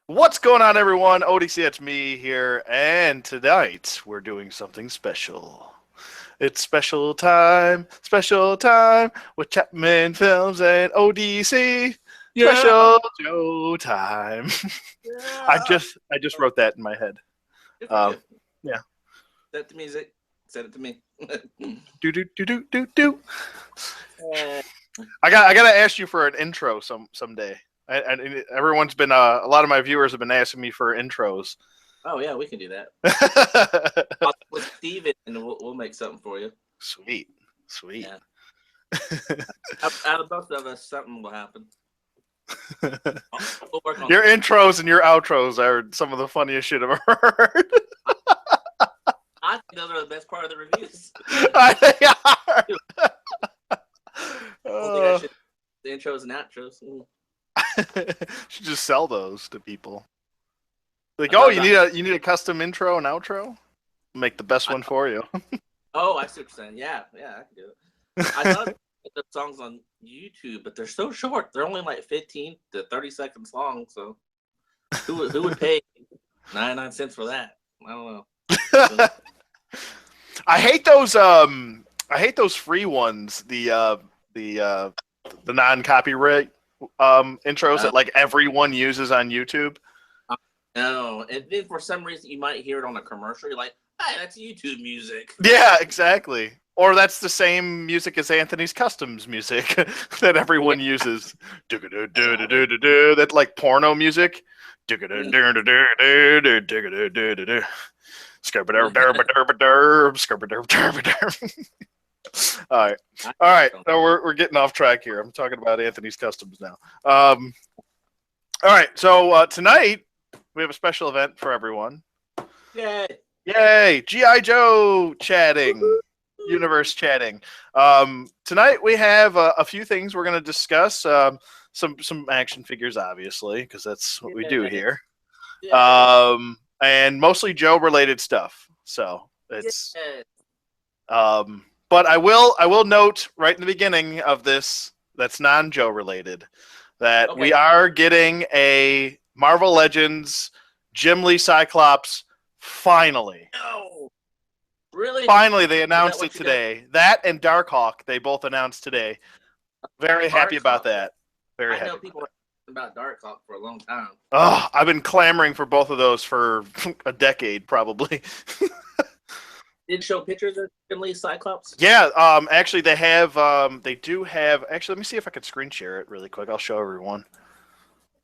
What's going on, everyone? ODC, it's me here, and tonight we're doing something special. It's special time with Chapman Films and ODC. Yeah. Special Joe time. I Yeah. just I just wrote that in my head. Good for Um, you. yeah. Set the music. Send it to me. Do do do do do do. Uh, I gotta ask you for an intro someday. Everyone's been a lot of my viewers have been asking me for intros. oh yeah, we can do that. I'll talk with Steven and we'll make something for you. Sweet, sweet. Yeah. Out of both of us, something will happen. We'll work on Your intros and your outros are some of the funniest shit I've ever heard. I think those are the best part of the reviews. They are. I think I should the intros and outros. Should just sell those to people. Like, I oh, thought you need a custom intro and outro? Make the best one for you. Oh, I see what you're saying. Yeah, I can do it. I thought the songs on YouTube, but they're so short. They're only like 15 to 30 seconds long. So who would pay 99 cents for that? I don't know. I hate those. I hate those free ones. The non-copyright intros that like everyone uses on YouTube. No, and then for some reason you might hear it on a commercial. You're like, "Hey, that's YouTube music." Yeah, exactly. Or that's the same music as Anthony's Customs music that everyone uses. That like porno music. All right. So we're getting off track here. I'm talking about Anthony's Customs now. All right. So tonight we have a special event for everyone. Yay! Yay! GI Joe chatting. Universe chatting. Tonight we have a few things we're going to discuss. Some action figures, obviously, because that's what we do here. And mostly Joe related stuff. So it's. But I will note right in the beginning of this that's non Joe related that we are getting a Marvel Legends Jim Lee Cyclops finally. No. Really? Finally, they announced it today. That and Darkhawk, they both announced today. Very happy about that. Very happy. I know people are about Darkhawk for a long time. Oh, I've been clamoring for both of those for a decade, probably. Did show pictures of Jim Lee Cyclops? Yeah, actually, they have. They do have. Actually, let me see if I can screen share it really quick. I'll show everyone.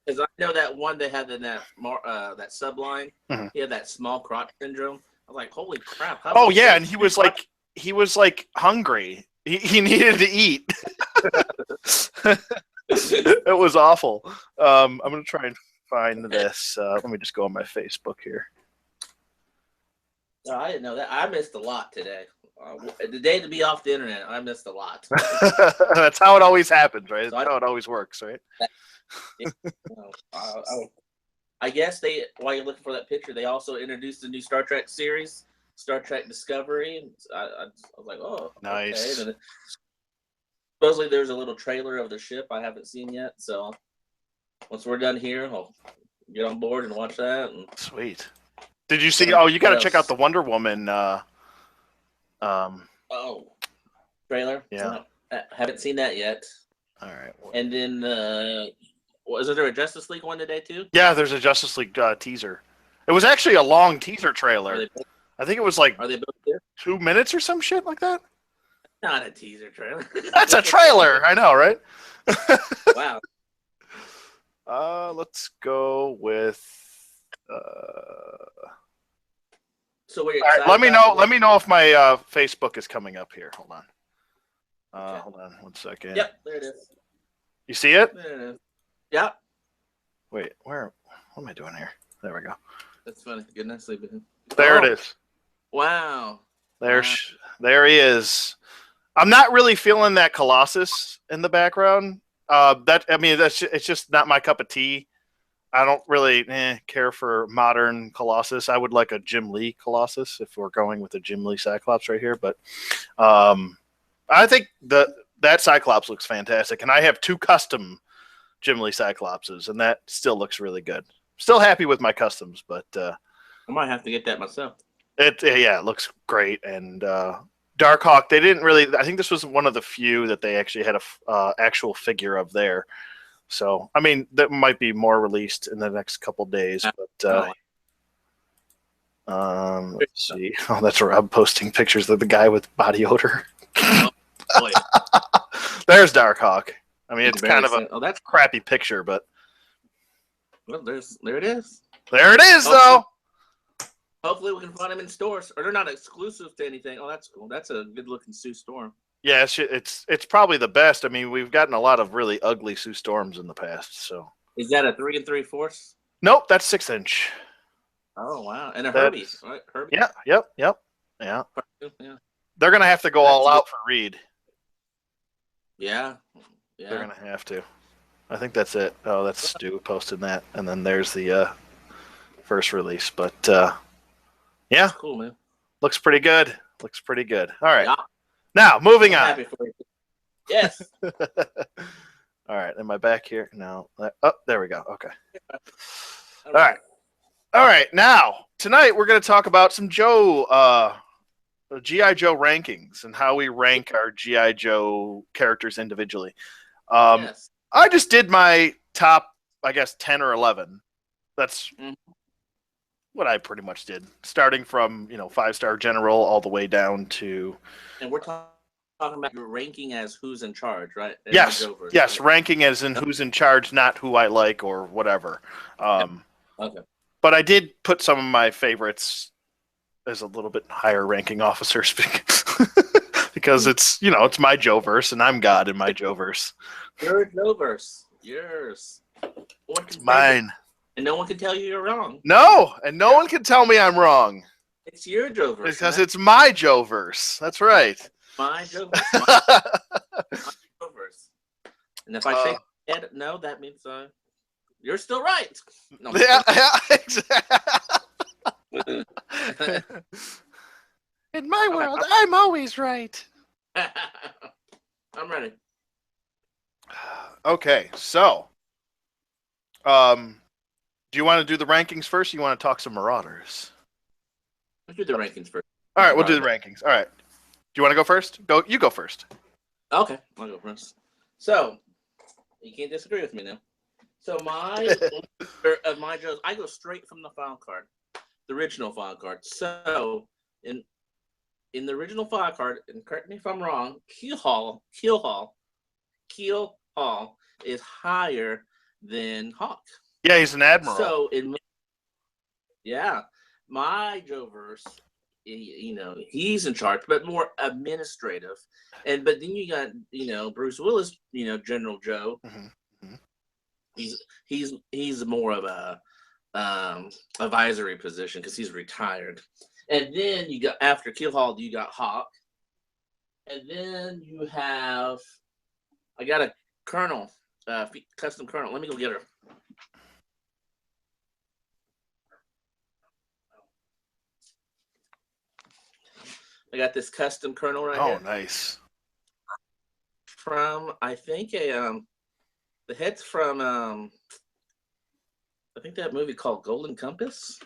Because I know that one they had in that subline. Mm-hmm. He had that small crotch syndrome. I was like, holy crap! Oh yeah, and he was like hungry. He needed to eat. It was awful. I'm gonna try and find this. Let me just go on my Facebook here. No, I didn't know that. I missed a lot today. The day to be off the internet, I missed a lot. That's how it always happens, right? That's how it always works, right? I guess while you're looking for that picture, they also introduced a new Star Trek series, Star Trek Discovery. And I was like, oh, nice. Okay. Supposedly there's a little trailer of the ship I haven't seen yet. So once we're done here, I'll get on board and watch that. And sweet. Did you see? Oh, you got to check out the Wonder Woman. Trailer. Yeah, haven't seen that yet. All right. And then, wasn't there a Justice League one today too? Yeah, there's a Justice League teaser. It was actually a long teaser trailer. I think it was like 2 minutes or some shit like that. Not a teaser trailer. That's a trailer. I know, right? Wow. Let's go with. So we're let me know. Let me know if my Facebook is coming up here. Hold on. Okay. Hold on 1 second. Yep, there it is. You see it? There it is. Yep. Wait, what am I doing here? There we go. That's funny. Good night, sleeping. There it is. Wow. There he is. I'm not really feeling that Colossus in the background. It's just not my cup of tea. I don't really care for modern Colossus. I would like a Jim Lee Colossus if we're going with a Jim Lee Cyclops right here. But I think that Cyclops looks fantastic. And I have 2 custom Jim Lee Cyclopses, and that still looks really good. Still happy with my customs, but I might have to get that myself. it looks great. And Darkhawk, they didn't really. I think this was one of the few that they actually had a actual figure of there. So I mean, that might be more released in the next couple days. But let's see. Oh, that's where I'm posting pictures of the guy with body odor. Oh, boy. There's Darkhawk. I mean, it's kind of a that's crappy picture, but well, there it is. There it is, though. Hopefully, we can find them in stores, or they're not exclusive to anything. Oh, that's cool. That's a good-looking Sue Storm. Yeah, it's probably the best. I mean, we've gotten a lot of really ugly Sue Storms in the past. So is that a 3 3/4? Nope, that's 6-inch. Oh wow, and a Herbie, right? Herbie. Yeah, yep. Yeah. Yeah. They're gonna have to go all out for Reed. Yeah. They're gonna have to. I think that's it. Oh, that's Stu posting that, and then there's the first release. But yeah, that's cool, man. Looks pretty good. Looks pretty good. All right. Yeah. Now moving on. Happy for you. Yes. All right. Am I back here? No. Oh, there we go. Okay. All right. All right. Now tonight we're going to talk about some GI Joe rankings and how we rank our GI Joe characters individually. Yes. I just did my top, I guess, 10 or 11. That's what I pretty much did, starting from 5-star general all the way down to. And we're talking about your ranking as who's in charge, right? And yes, ranking as in who's in charge, not who I like or whatever. Okay. But I did put some of my favorites as a little bit higher ranking officers because it's it's my Joe-verse and I'm God in my Joe-verse. Your Joe-verse. Yours. It's mine. And no one can tell you you're wrong. No, and no one can tell me I'm wrong. It's your Joe-verse. Because it's my Joe-verse. That's right. My Joe-verse. My Joe-verse. And if I say no, that means you're still right. No, yeah, exactly. In my world, I'm always right. I'm ready. Okay, so do you want to do the rankings first or you want to talk some Marauders? Let's do the rankings first. All right, we'll do the rankings. All right. Do you want to go first? You go first. Okay, I'll go first. So, you can't disagree with me now. So my Joes, I go straight from the file card, the original file card. So in the original file card, and correct me if I'm wrong, Keel Hall is higher than Hawk. Yeah, he's an admiral. So my Joe-verse, he's in charge, but more administrative. But then you got Bruce Willis, General Joe. Mm-hmm. He's more of a advisory position because he's retired. And then you got after Keel Hall, you got Hawk, and then you have I got a colonel, custom colonel. Let me go get her. I got this custom colonel right here. Oh, nice. From I think the head's from I think that movie called Golden Compass.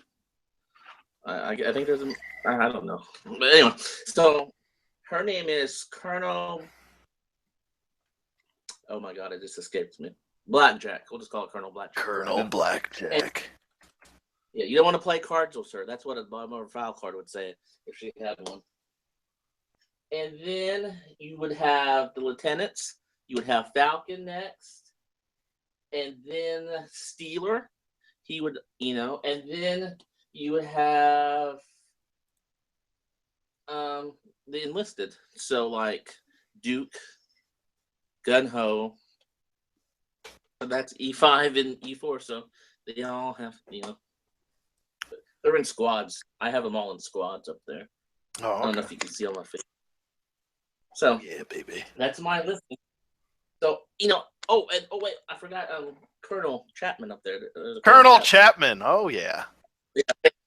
I think there's I don't know, but anyway. So her name is Colonel. Oh my God, it just escaped me. Blackjack. We'll just call it Colonel Blackjack. Colonel Blackjack. Yeah, you don't want to play cards with her. That's what a bottom of a file card would say if she had one. And then you would have the lieutenants. You would have Falcon next. And then Steeler. He would, and then you would have the enlisted. So like Duke, Gun-Ho. That's E5 and E4. So they all have, they're in squads. I have them all in squads up there. Oh, okay. I don't know if you can see on my face. So yeah, baby. That's my listing. So wait, I forgot Colonel Chapman up there. Colonel Chapman. Oh yeah.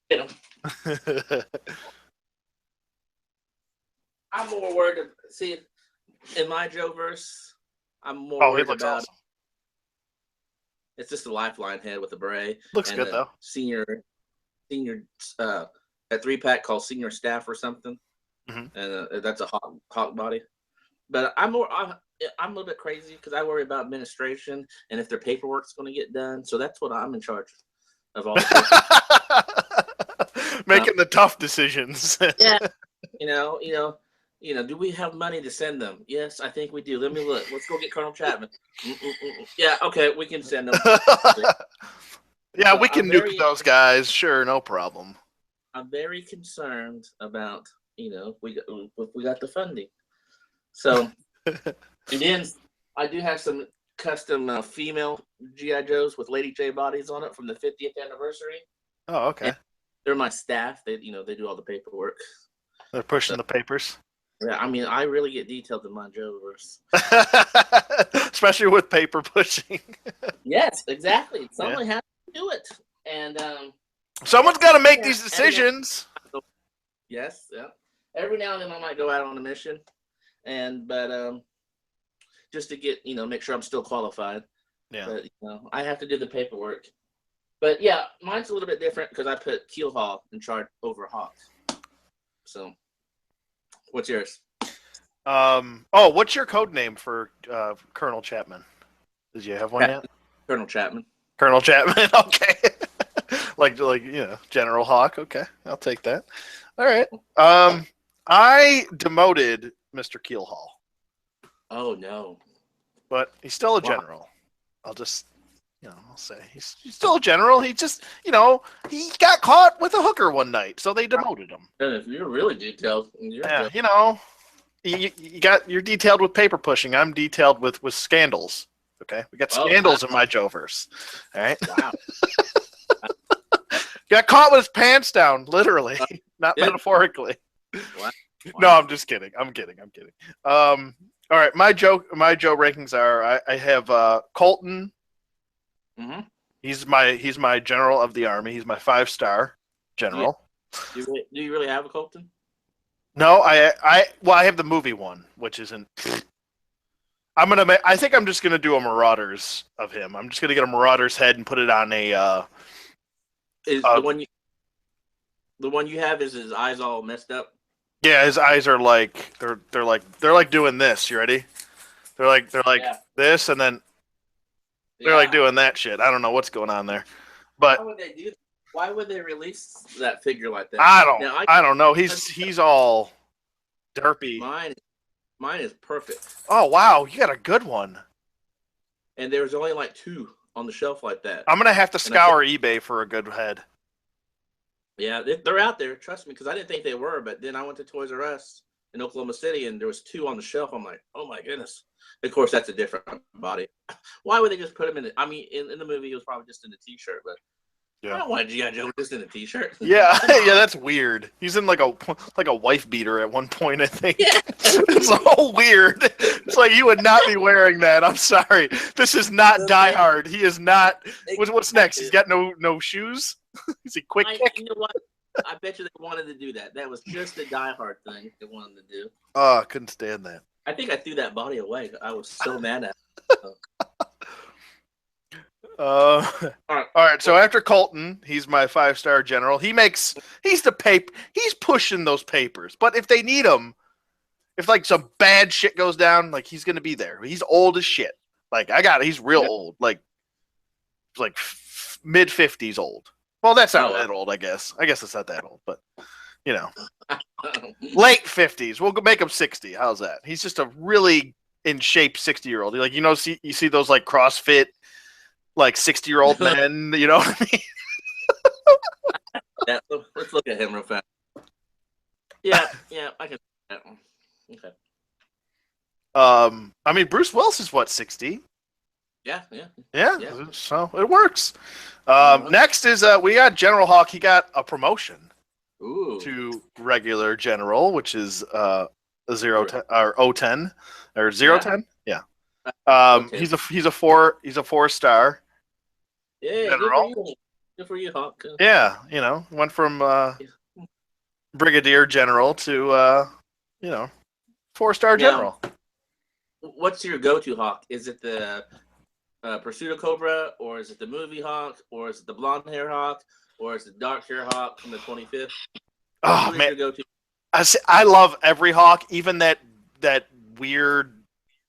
Yeah. I'm more worried. See, in my Joe-verse, I'm more worried about. Awesome. It's just a lifeline head with a beret. Looks And good a though. senior a 3-pack called senior staff or something. Mhm. And that's a hawk body. But I'm a little bit crazy because I worry about administration and if their paperwork's going to get done. So that's what I'm in charge of all the Making the tough decisions. yeah, do we have money to send them? Yes, I think we do. Let me look. Let's go get Colonel Chapman. Yeah, okay, we can send them. Yeah, But we can nuke those guys. Sure, no problem. I'm very concerned about, if we got the funding. So, and then I do have some custom female GI Joes with Lady J bodies on it from the 50th anniversary. Oh, okay. And they're my staff. They do all the paperwork. They're pushing the papers. Yeah, I mean, I really get detailed in my Joeverse. Especially with paper pushing. Yes, exactly. Someone has to do it. And someone's got to make these decisions. Yes, yeah. Every now and then I might go out on a mission, but just to get make sure I'm still qualified. Yeah. But I have to do the paperwork. But yeah, mine's a little bit different because I put Keelhaul in charge over Hawk. So, what's yours? What's your code name for Colonel Chapman? Did you have one yet? Colonel Chapman. Colonel Chapman. Okay. like General Hawk. Okay, I'll take that. All right. I demoted Mr. Keelhaul. Oh no. But he's still a general. I'll just I'll say he's still a general. He just he got caught with a hooker one night, so they demoted him. You're really detailed. Yeah, you're detailed with paper pushing. I'm detailed with scandals. Okay, we got scandals in my Joeverse. All right. Wow. Got caught with his pants down, literally, not metaphorically. Wow. No, I'm just kidding. I'm kidding. All right, my Joe rankings are: I have Colton. Mm-hmm. He's my general of the army. He's my 5-star general. Do you really have a Colton? No, I have the movie one, which isn't. I think I'm just gonna do a Marauders of him. I'm just gonna get a Marauders head and put it on a. Is the one you have is his eyes all messed up? Yeah, his eyes are like they're like doing this. You ready? They're like this, and then they're like doing that shit. I don't know what's going on there, but why would they do that? Why would they release that figure like that? I don't know. He's all derpy. Mine is perfect. Oh wow, you got a good one. And there's only like 2 on the shelf like that. I'm gonna have to scour eBay for a good head. Yeah, they're out there. Trust me, because I didn't think they were. But then I went to Toys R Us in Oklahoma City, and there was 2 on the shelf. I'm like, oh my goodness. Of course, that's a different body. Why would they just put him in it? I mean, in the movie, he was probably just in a T-shirt, but I don't want G.I. Joe just in a T-shirt. Yeah, yeah, that's weird. He's in like a wife beater at one point, I think. Yeah. It's so weird. It's like you would not be wearing that. I'm sorry. This is not Die Hard. He is not. What's next? He's got no shoes. Is he quick kick? You know what? I bet you they wanted to do that. That was just a Die Hard thing they wanted to do. Oh, I couldn't stand that. I think I threw that body away. I was so mad at it. All right. So after Colton, he's my 5-star general. He's pushing those papers. But if they need him, if like some bad shit goes down, like he's gonna be there. He's old as shit. Like he's real old. Like mid 50s old. Well, that's not that old, I guess. I guess it's not that old, but late 50s. We'll make him 60. How's that? He's just a really in shape 60-year-old. Like you see those like CrossFit like 60-year-old men, you know what I mean? Yeah, let's look at him real fast. Yeah, I can. Okay. I mean, Bruce Willis is what, 60? Yeah. So it works. Next is we got General Hawk. He got a promotion to regular general, which is 010 or 010 or 010. Yeah. He's a 4-star. Yeah, general. Good for you, Hawk. Yeah, went from brigadier general to 4-star general. What's your go-to Hawk? Is it the Pursuit of Cobra, or is it the movie Hawk, or is it the blonde hair Hawk, or is it dark hair Hawk from the 25th? Oh Who is man, your go-to? I love every Hawk, even that weird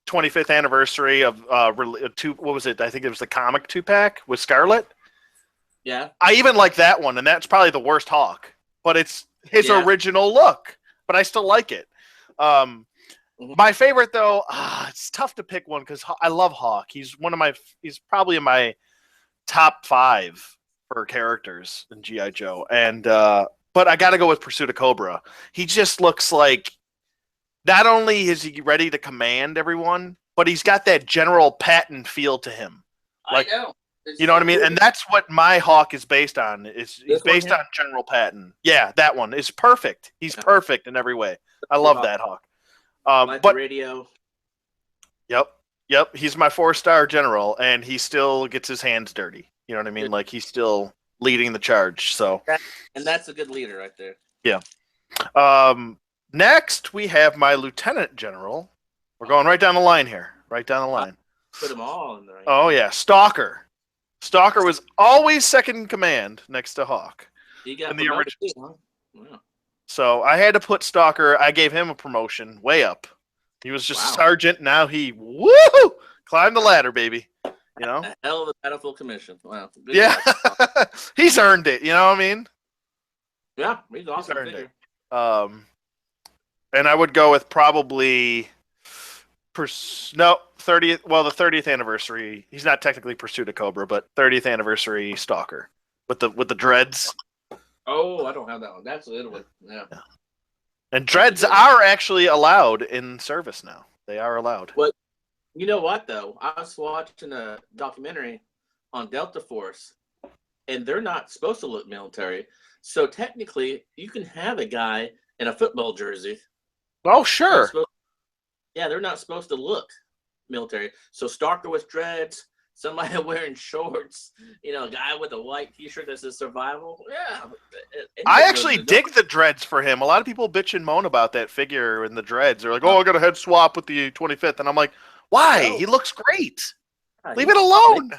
25th anniversary of what was it? I think it was the comic 2-pack with Scarlet. Yeah. I even like that one, and that's probably the worst Hawk, but it's his Yeah. original look. But I still like it. My favorite though, it's tough to pick one because I love Hawk. He's probably in my top 5 for characters in GI Joe, and but I got to go with Pursuit of Cobra. He just looks like not only is he ready to command everyone, but he's got that General Patton feel to him. Like, I know. It's you know what I mean? And that's what my Hawk is based on. He's based on General Patton. Yeah, that one is perfect. He's perfect in every way. I love that Hawk. Like but the radio. Yep. He's my 4-star general, and he still gets his hands dirty. You know what I mean? Like he's still leading the charge. So, and that's a good leader right there. Yeah. Next we have my lieutenant general. We're going right down the line here. Right down the line. Put them all in there. Oh yeah, Stalker. Stalker was always second in command next to Hawk. He got in the original. Huh? Wow. So I had to put Stalker. I gave him a promotion way up. He was just sergeant. Now he climbed the ladder, baby. You know, a hell of a battlefield commission. Wow. Yeah, he's earned it. You know what I mean? Yeah, he's awesome. He's earned it. And I would go with probably 30th. Well, the 30th anniversary. He's not technically Pursuit of Cobra, but 30th anniversary Stalker with the dreads. Oh, I don't have that one. That's a little one. Yeah. And dreads are actually allowed in service now. They are allowed. What? You know what though? I was watching a documentary on Delta Force, and they're not supposed to look military. So technically, you can have a guy in a football jersey. Oh, sure. They're not supposed to look military. So Stalker with dreads, somebody wearing shorts, a guy with a white T-shirt that says survival. Yeah. I actually dig the dreads for him. A lot of people bitch and moan about that figure and the dreads. They're like, oh, I got a head swap with the 25th. And I'm like, why? He looks great. Leave it alone.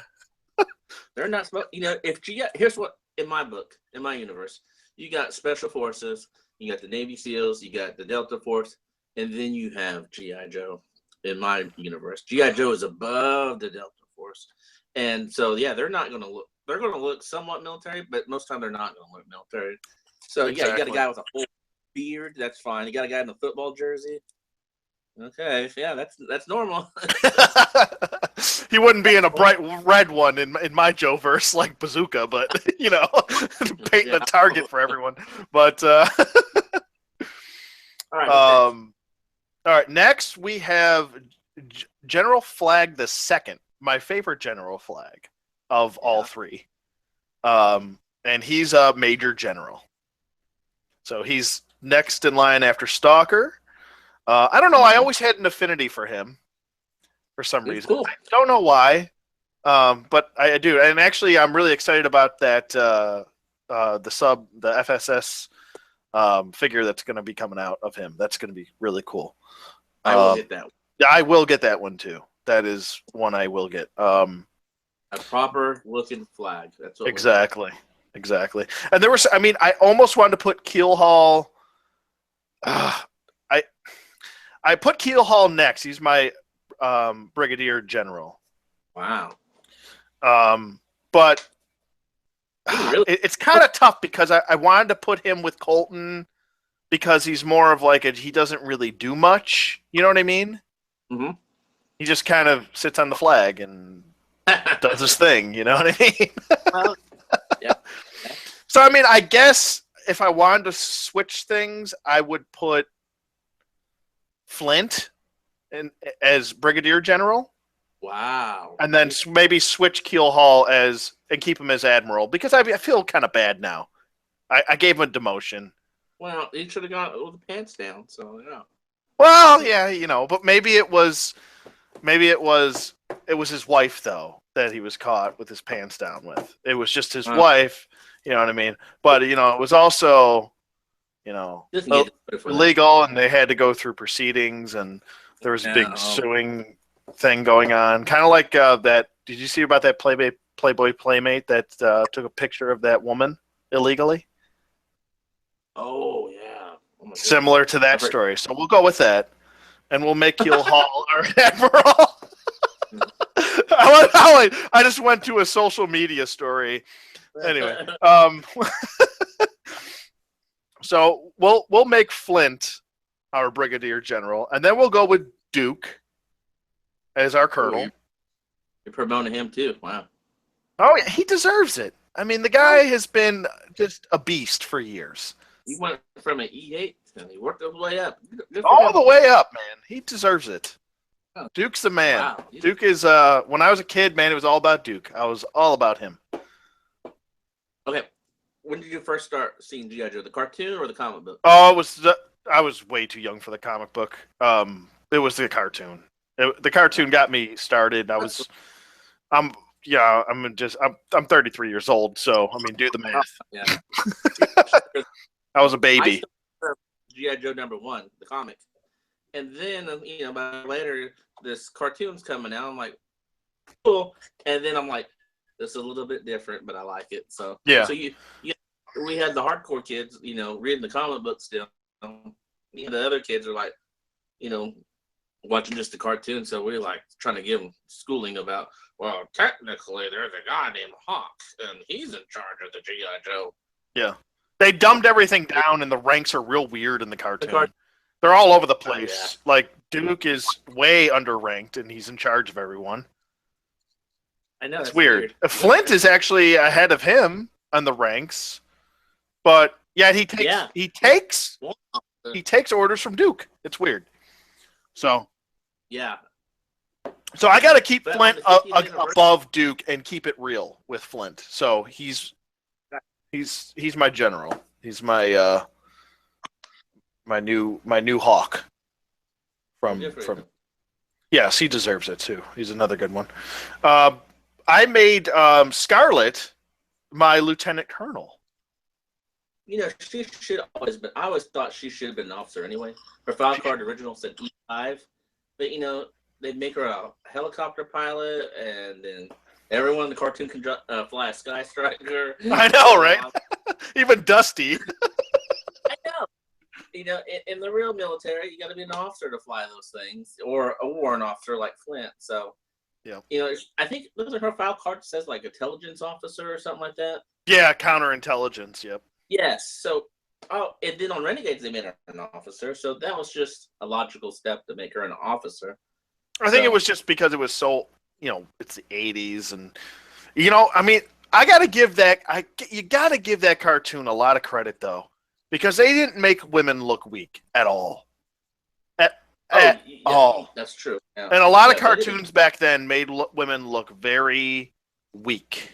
They're not supposed, here's what, in my book, in my universe, you got Special Forces, you got the Navy SEALs, you got the Delta Force, and then you have G.I. Joe in my universe. G.I. Joe is above the Delta Force. And so, they're not going to look, they're going to look somewhat military, but most of the time they're not going to look military. So, you got a guy with a whole beard, that's fine. You got a guy in a football jersey. Okay, yeah, that's normal. He wouldn't be in a bright red one in my Joe verse like Bazooka, but painting a target for everyone. But all right. All right. Next we have General Flag II, my favorite General Flag of all 3, and he's a Major General. So he's next in line after Stalker. I don't know. I always had an affinity for him for some reason. Cool. I don't know why, but I do. And actually, I'm really excited about that the FSS figure that's going to be coming out of him. That's going to be really cool. I will get that one. Yeah, I will get that one too. That is one I will get. A proper looking flag. That's what exactly. And there was, I almost wanted to put Keel Hall. I put Keel Hall next. He's my Brigadier General. Wow. But really? it's kind of tough because I wanted to put him with Colton because he's more of like he doesn't really do much. You know what I mean? Mm-hmm. He just kind of sits on the flag and does his thing. You know what I mean? Well, yeah. So, I guess if I wanted to switch things, I would put Flint as Brigadier General. Wow. And then maybe switch Keel Hall and keep him as Admiral because I feel kind of bad now. I gave him a demotion. Well, he should have got all the pants down. So yeah. Well, yeah, but maybe it was his wife though that he was caught with his pants down with. It was just his wife. You know what I mean? But it was also illegal, and they had to go through proceedings, and there was a big suing thing going on, kind of like that did you see about that Playboy Playmate that took a picture of that woman illegally? Oh yeah. Oh my goodness. Similar to that story. So we'll go with that, and we'll make Keel Hall our admiral. I just went to a social media story. Anyway, so we'll make Flint our brigadier general, and then we'll go with Duke as our colonel. You're promoting him too. Wow. Oh yeah, he deserves it. I mean, the guy has been just a beast for years. He went from an E8 and he worked his way up. All the way up, man. He deserves it. Oh. Duke's the man. Wow. Duke is when I was a kid, man, it was all about Duke. I was all about him. Okay. When did you first start seeing G.I. Joe? The cartoon or the comic book? Oh, I was way too young for the comic book. It was the cartoon. The cartoon got me started. I'm 33 years old, so I mean, do the math. Yeah. I was a baby. G.I. Joe #1, the comic, and then about later this cartoon's coming out. I'm like, cool, and then I'm like, this is a little bit different, but I like it. So yeah. So we had the hardcore kids, reading the comic book still. The other kids are like, watching just the cartoon. So we're like trying to give them schooling about, well, technically there's a guy named Hawk and he's in charge of the G.I. Joe. Yeah. They dumbed everything down and the ranks are real weird in the cartoon. They're all over the place. Oh, yeah. Like Duke is way underranked and he's in charge of everyone. I know. It's weird. Flint is actually ahead of him on the ranks. But yeah, he takes orders from Duke. It's weird. So yeah. So I got to keep Flint above Duke and keep it real with Flint. So he's my general. He's my my new Hawk from. Yes, he deserves it too. He's another good one. I made Scarlet my lieutenant colonel. She should always been. I always thought she should have been an officer anyway. Her file card original said E5, but they make her a helicopter pilot, and then everyone in the cartoon can fly a Sky Striker. I know, right? Even Dusty. I know. In the real military, you got to be an officer to fly those things, or a warrant officer like Flint. So, yeah. I think her file card says like intelligence officer or something like that. Yeah, counterintelligence. Yep. Yes. So, and then on Renegades they made her an officer. So that was just a logical step to make her an officer. I think it was just because it was so, it's the 80s and, I mean, you got to give that cartoon a lot of credit though, because they didn't make women look weak at all. At all. That's true. Yeah. And a lot of cartoons back then made women look very weak.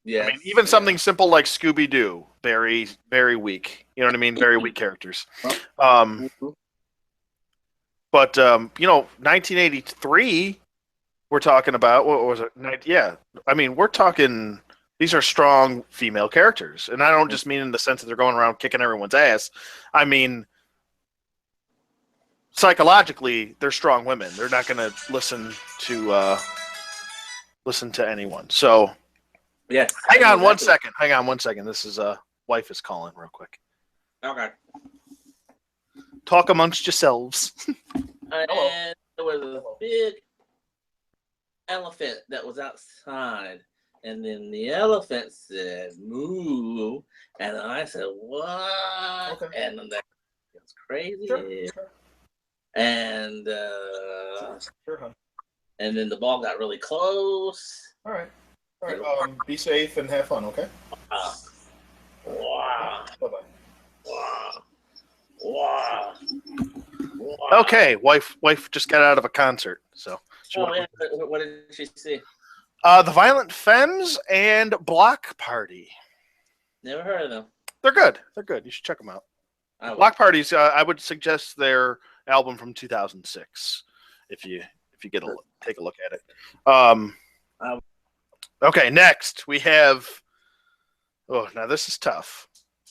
Yeah. I mean, even something simple like Scooby-Doo, very, very weak. You know what I mean? Very weak characters. But 1983, we're talking about, what was it? Yeah, I mean, we're talking. These are strong female characters, and I don't just mean in the sense that they're going around kicking everyone's ass. I mean, psychologically, they're strong women. They're not going to listen to anyone. So, yeah. Hang on one second. This is wife is calling real quick. Okay. Talk amongst yourselves. And there was a big elephant that was outside. And then the elephant said, moo. And I said, what? Okay. And then that was crazy. Sure. And, sure, huh? And then the ball got really close. All right. Be safe and have fun, okay? Wow. Bye-bye. Wow. Okay, wife just got out of a concert, so. What did she see? The Violent Femmes and Block Party. Never heard of them. They're good. You should check them out. Block Parties. I would suggest their album from 2006, if you take a look at it. Okay, next we have. Oh, now this is tough.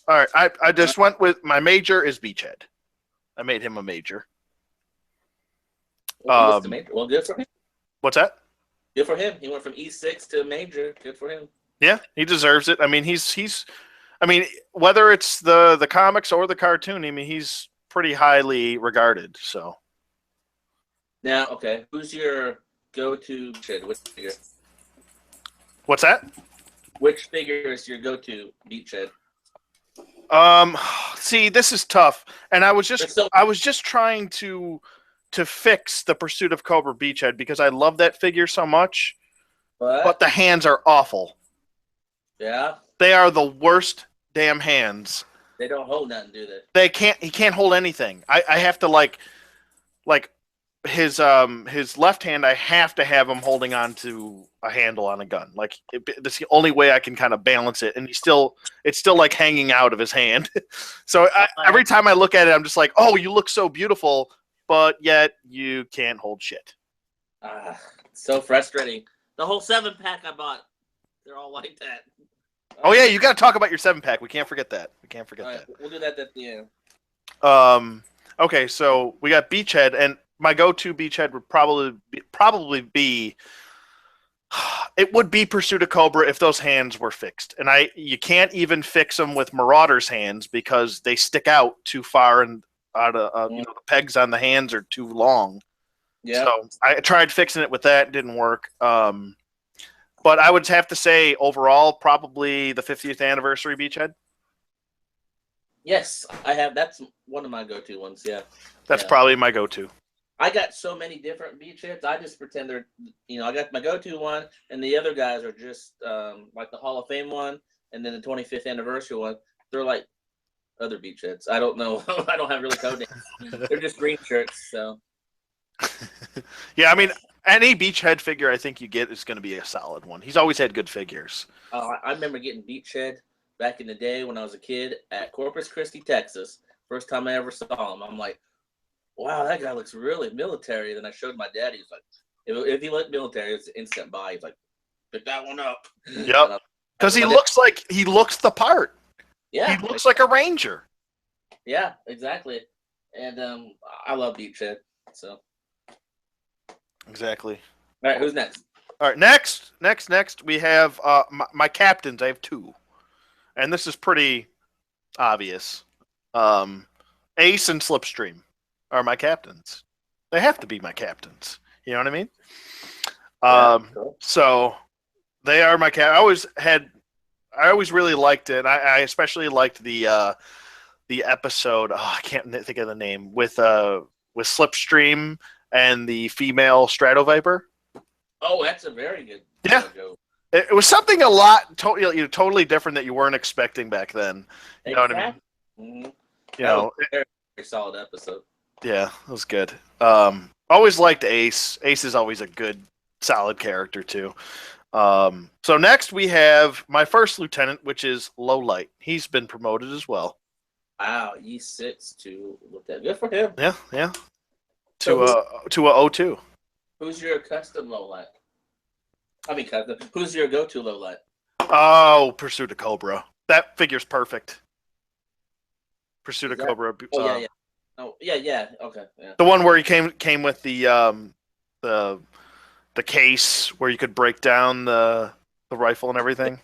All right, I just went with my major is Beachhead. I made him a major. Well, good for him. What's that? Good for him. He went from E6 to major. Good for him. Yeah, he deserves it. I mean, he's. I mean, whether it's the comics or the cartoon, I mean, he's pretty highly regarded. So. Now, okay, who's your go-to Chid? Which figure? What's that? Which figure is your go-to beachhead? See, this is tough, and I was So, just trying to fix the Pursuit of Cobra Beachhead because I love that figure so much, but the hands are awful. Yeah, They are the worst damn hands. they don't hold nothing, do they? They can't. He can't hold anything. I have to like his left hand. I have to have him holding on to a handle on a gun. Like that's the only way I can kind of balance it, and it's still like hanging out of his hand. So every time I look at it, I'm just like, oh, you look so beautiful, but yet you can't hold shit. So frustrating. The whole 7-pack I bought, they're all like that. Oh yeah, you got to talk about your 7-pack. We can't forget that. That. We'll do that at the end. Okay, so we got Beachhead, and my go-to Beachhead would probably be it would be Pursuit of Cobra if those hands were fixed. And you can't even fix them with Marauder's hands because they stick out too far and out of the pegs on the hands are too long. Yeah. So I tried fixing it with that, it didn't work. But I would have to say overall probably the 50th anniversary Beachhead. Yes, I have. That's one of my go-to ones. Yeah. That's probably my go-to. I got so many different beachheads. I just pretend they're, I got my go-to one, and the other guys are just like the Hall of Fame one, and then the 25th anniversary one. They're like other beachheads. I don't know. I don't have really code names. They're just green shirts. So. Yeah, I mean, any Beachhead figure I think you get is going to be a solid one. He's always had good figures. I remember getting Beachhead back in the day when I was a kid at Corpus Christi, Texas. First time I ever saw him. I'm like, wow, that guy looks really military. Then I showed my dad. He's like, if he looked military, it's an instant buy. He's like, pick that one up. Yep. Because he looks the part. Yeah. He looks like a ranger. Yeah, exactly. And I love Beachhead. So. Exactly. All right, who's next? All right, next, we have my captains. I have two, and this is pretty obvious. Ace and Slipstream are my captains. They have to be my captains. You know what I mean? Cool. So they are my cap. I always really liked it. I especially liked the episode. Oh, I can't think of the name with Slipstream and the female Stratoviper. Oh, that's a very good. Yeah. It was something a lot totally different that you weren't expecting back then. You know what I mean? Mm-hmm. You know, very solid episode. Yeah, it was good. Always liked Ace. Ace is always a good, solid character too. So next we have my first lieutenant, which is Lowlight. He's been promoted as well. Wow, E6 to look at. Good for him. Yeah. To a 02. Who's your custom Lowlight? Who's your go-to Lowlight? Oh, Pursuit of Cobra. That figure's perfect. Pursuit of Cobra. Oh yeah. Oh yeah. Okay. Yeah. The one where he came with the case where you could break down the rifle and everything.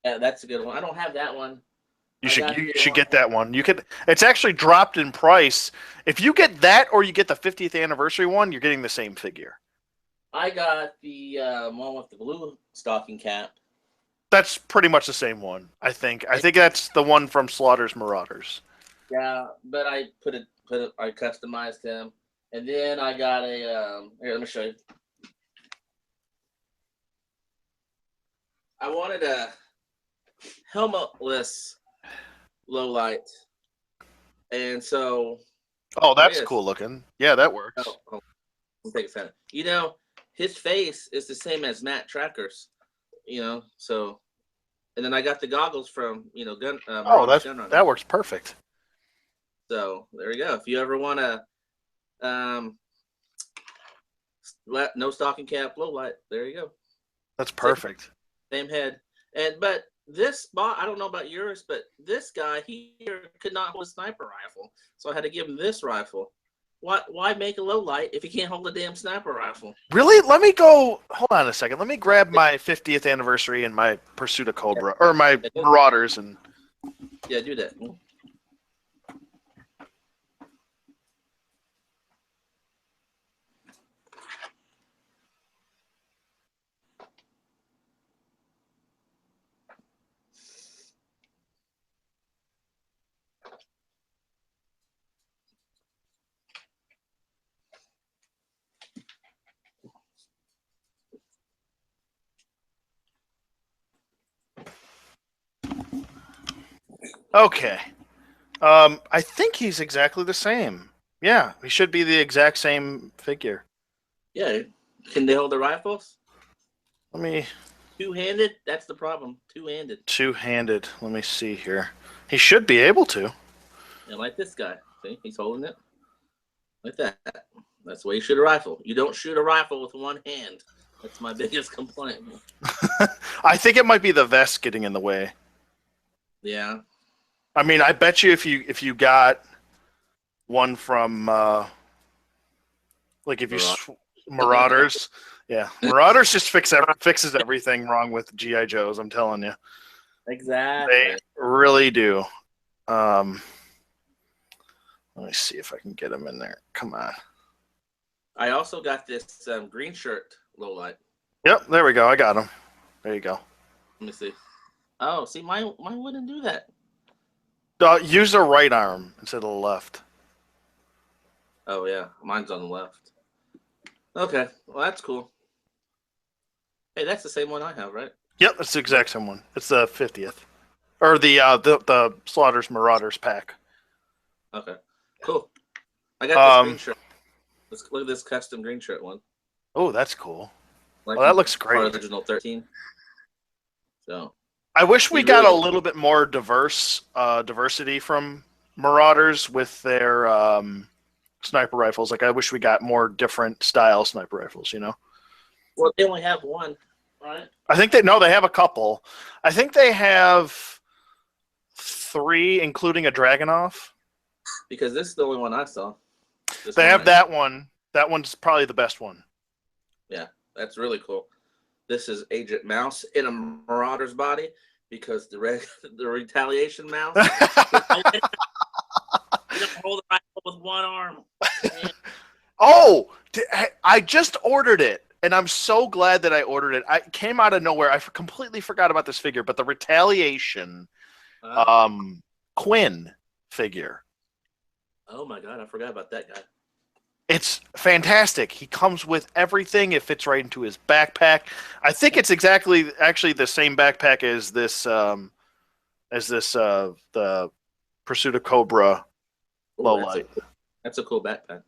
Yeah, that's a good one. I don't have that one. You should get that one. It's actually dropped in price. If you get that or you get the 50th anniversary one, you're getting the same figure. I got the one with the blue stocking cap. That's pretty much the same one, I think. I think that's the one from Slaughter's Marauders. Yeah, but I I customized him, and then I got a. Here, let me show you. I wanted a helmetless Lowlight, and so. Oh, that's cool looking. Yeah, that works. Oh, I'll take a second. His face is the same as Matt Tracker's. So, and then I got the goggles from Gun. That works perfect. So there you go. If you ever want to, no stocking cap, Lowlight. There you go. That's perfect. Same head, but this spot, I don't know about yours, but this guy here could not hold a sniper rifle, so I had to give him this rifle. Why make a low light if you can't hold a damn sniper rifle? Really? Let me go. Hold on a second. Let me grab my 50th anniversary and my Pursuit of Cobra or my Marauders and. Yeah, do that. Okay. I think he's exactly the same. Yeah, he should be the exact same figure. Yeah, can they hold the rifles? Let me. Two-handed? That's the problem. Two-handed. Two-handed. Let me see here. He should be able to. And like this guy. See, he's holding it like that. That's the way you shoot a rifle. You don't shoot a rifle with one hand. That's my biggest complaint. I think it might be the vest getting in the way. Yeah. I mean, I bet you if you got one from like if you Marauders, yeah, Marauders just fixes everything wrong with GI Joes. I'm telling you, Exactly. they really do. Let me see if I can get him in there. Come on. I also got this green shirt low light. Yep, there we go. I got him. There you go. Let me see. Oh, see, mine wouldn't do that. Use the right arm instead of the left. Oh yeah, mine's on the left. Okay, well that's cool. Hey, that's the same one I have, right? Yep, it's the exact same one. It's the 50th, or the Slaughter's Marauders pack. Okay, cool. I got this green shirt. Let's look at this custom green shirt one. Oh, that's cool. Like Well, that looks great. Original 13. So I wish we got a little bit more diversity from Marauders with their sniper rifles. Like, I wish we got more different style sniper rifles, you know? Well, they only have one, right? I think they have a couple. I think they have 3, including a Dragunov. Because this is the only one I saw. They have that one. That one's probably the best one. Yeah, that's really cool. This is Agent Mouse in a Marauder's body because the retaliation mouse. You don't hold the rifle with one arm. Oh, I just ordered it, and I'm so glad that I ordered it. I came out of nowhere. I completely forgot about this figure, but the retaliation Quinn figure. Oh my god, I forgot about that guy. It's fantastic. He comes with everything. It fits right into his backpack. I think it's actually the same backpack as this the Pursuit of Cobra low light. That's a cool backpack.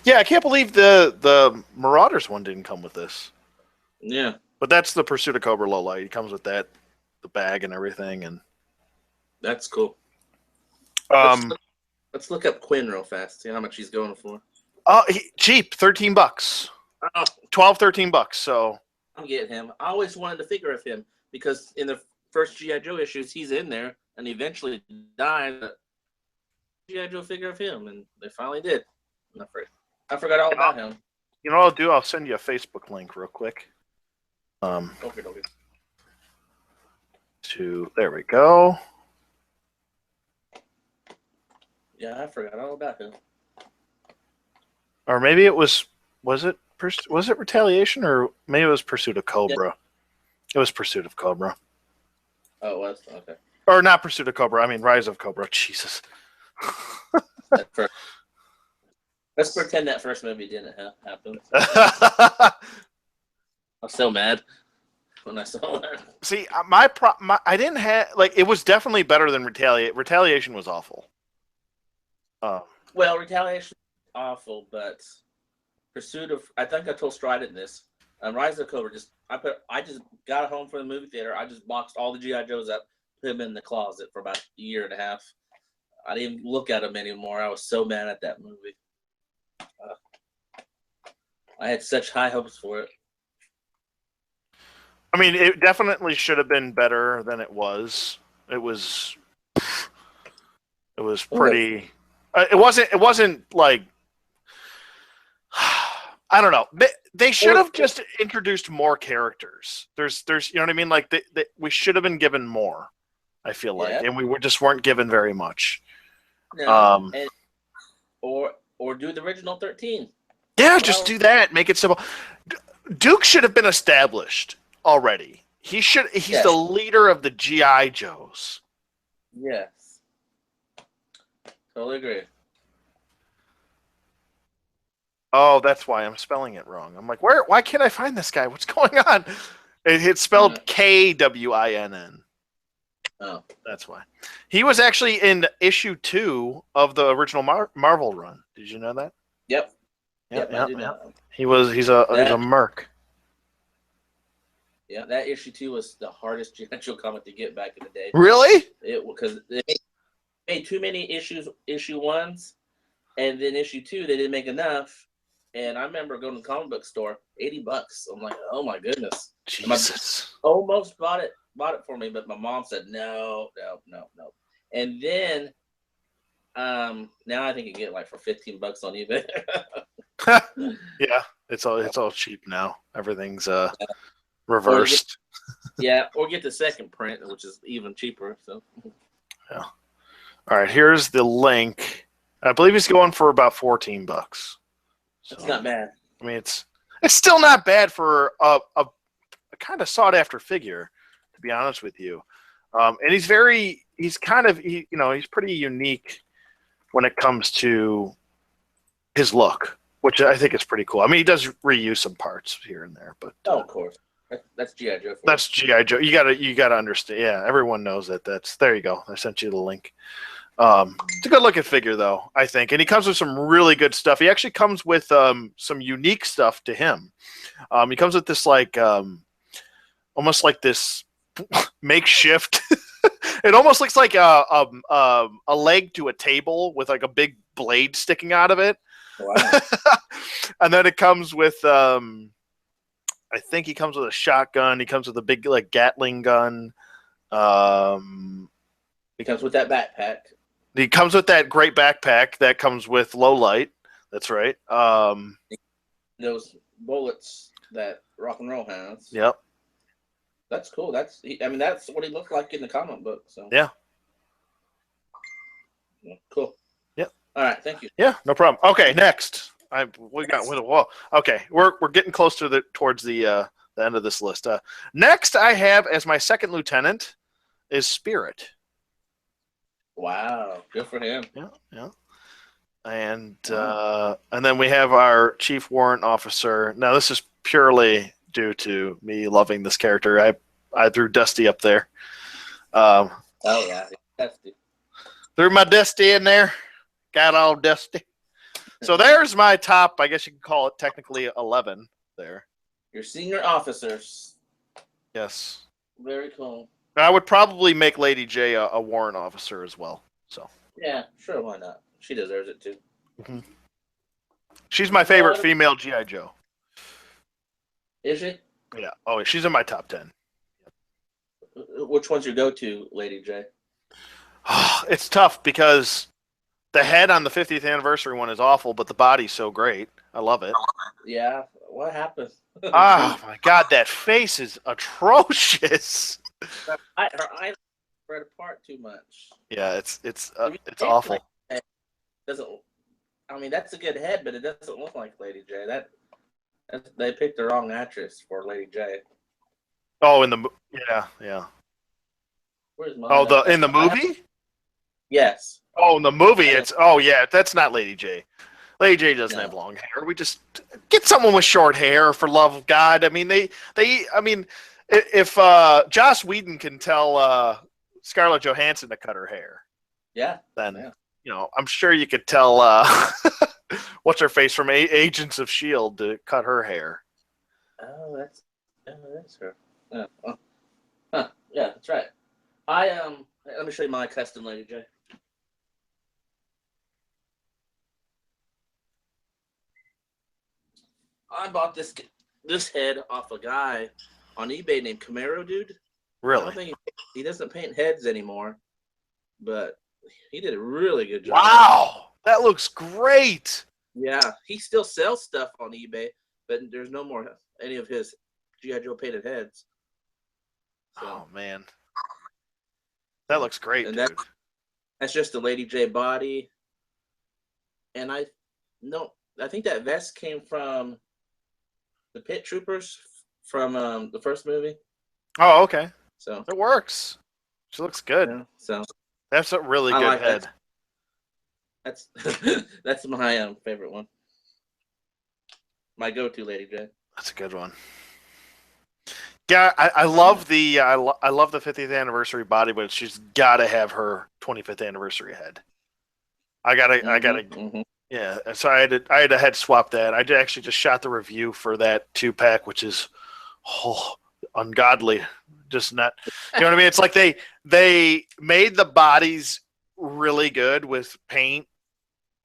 Yeah, I can't believe the Marauders one didn't come with this. Yeah. But that's the Pursuit of Cobra low light. He comes with that, the bag and everything, and that's cool. Let's look up Quinn real fast. See how much he's going for. Cheap, $13. Oh. $13. So I'm getting him. I always wanted a figure of him because in the first GI Joe issues, he's in there and he eventually died. GI Joe figure of him, and they finally did. I forgot all about him. You know what I'll do? I'll send you a Facebook link real quick. Okay. There we go. Yeah, I forgot all about him. Or maybe it was it Retaliation, or maybe it was Pursuit of Cobra? Yeah. It was Pursuit of Cobra. Oh, it was? Okay. Or not Pursuit of Cobra. I mean Rise of Cobra. Jesus. Let's pretend that first movie didn't happen. I'm so mad when I saw that. See, I didn't have it was definitely better than Retaliation was awful. Well, Retaliation was awful, but Pursuit of, I think I told Strident this. Rise of Cobra, I just got home from the movie theater. I just boxed all the GI Joes up, put them in the closet for about a year and a half. I didn't even look at them anymore. I was so mad at that movie. I had such high hopes for it. I mean, it definitely should have been better than it was. It was pretty. It wasn't like I don't know. They should have just introduced more characters. There's you know what I mean. Like we should have been given more. I feel like, and we just weren't given very much. No, or do the original 13. Yeah, just do that. Make it simple. Duke should have been established already. He's the leader of the GI Joes. Yes, totally agree. Oh, that's why I'm spelling it wrong. I'm like, why can't I find this guy? What's going on? It's spelled Kwinn. Oh, that's why. He was actually in issue 2 of the original Marvel run. Did you know that? Yep. Yep. I do know. He's a merc. Yeah, that issue 2 was the hardest G.I. Joe comic to get back in the day. Really? Because they made too many issue 1s, and then issue 2 they didn't make enough. And I remember going to the comic book store, $80. I'm like, oh my goodness. Jesus. Almost bought it for me, but my mom said no. And then now I think you get like for $15 on eBay. Yeah, it's all cheap now. Everything's reversed. Or get the second print, which is even cheaper. So yeah. All right, here's the link. I believe he's going for about $14. So, it's not bad. I mean, it's still not bad for a kind of sought after figure, to be honest with you. And he's pretty unique when it comes to his look, which I think is pretty cool. I mean, he does reuse some parts here and there, but of course, that's GI Joe. That's GI Joe. You gotta understand. Yeah, everyone knows that. There you go. I sent you the link. It's a good looking figure, though, I think, and he comes with some really good stuff. He actually comes with some unique stuff to him. He comes with this almost like this makeshift. It almost looks like a leg to a table with like a big blade sticking out of it. Wow. And then it comes with I think he comes with a shotgun. He comes with a big like Gatling gun. He comes with that backpack. He comes with that great backpack that comes with low light. That's right. Those bullets that Rock and Roll has. Yep. That's cool. That's what he looked like in the comic book. So yeah. Cool. Yep. All right. Thank you. Yeah. No problem. Okay. Next, Okay, we're getting close to towards the end of this list. Next, I have as my second lieutenant is Spirit. Wow, good for him. Yeah. And then we have our chief warrant officer. Now, this is purely due to me loving this character. I threw Dusty up there. Oh yeah, Dusty. Threw my Dusty in there. Got all Dusty. So there's my top. I guess you could call it technically 11 there. Your senior officers. Yes. Very cool. I would probably make Lady J a warrant officer as well. So. Yeah, sure. Why not? She deserves it too. Mm-hmm. She's my favorite female GI Joe. Is she? Yeah. Oh, she's in my top 10. Which one's your go-to, Lady J? It's tough because the head on the 50th anniversary one is awful, but the body's so great. I love it. Yeah. What happened? Oh my God, that face is atrocious. Her eyes spread apart too much. Yeah, it's awful. Like, doesn't. I mean, that's a good head, but it doesn't look like Lady J. They picked the wrong actress for Lady J. Oh, yeah. Where's mine? Oh, in the movie? Yes. Oh, in the movie, that's not Lady J. Lady J doesn't have long hair. We just get someone with short hair, for love of God. I mean, if Joss Whedon can tell Scarlett Johansson to cut her hair, then I'm sure you could tell what's her face from Agents of S.H.I.E.L.D. to cut her hair. Oh, that's her. Yeah, that's right. Let me show you my custom Lady J. I bought this head off a guy on eBay named Camaro Dude. Really? I don't think he doesn't paint heads anymore, but he did a really good job. Wow! That looks great. Yeah, he still sells stuff on eBay, but there's no more any of his G.I. Joe painted heads. So, oh man, that looks great, and dude. that's just the Lady J body. And I think that vest came from the Pit Troopers from the first movie. Oh, okay. So it works. She looks good. Yeah, so that's a really good like head. That's that's my favorite one. My go-to Lady J. That's a good one. Yeah, I love the I love the 50th anniversary body, but she's got to have her 25th anniversary head. I gotta Mm-hmm. yeah. So I had to head swap that. I actually just shot the review for that 2-pack, which is ungodly. Just not, you know what I mean? It's like they made the bodies really good with paint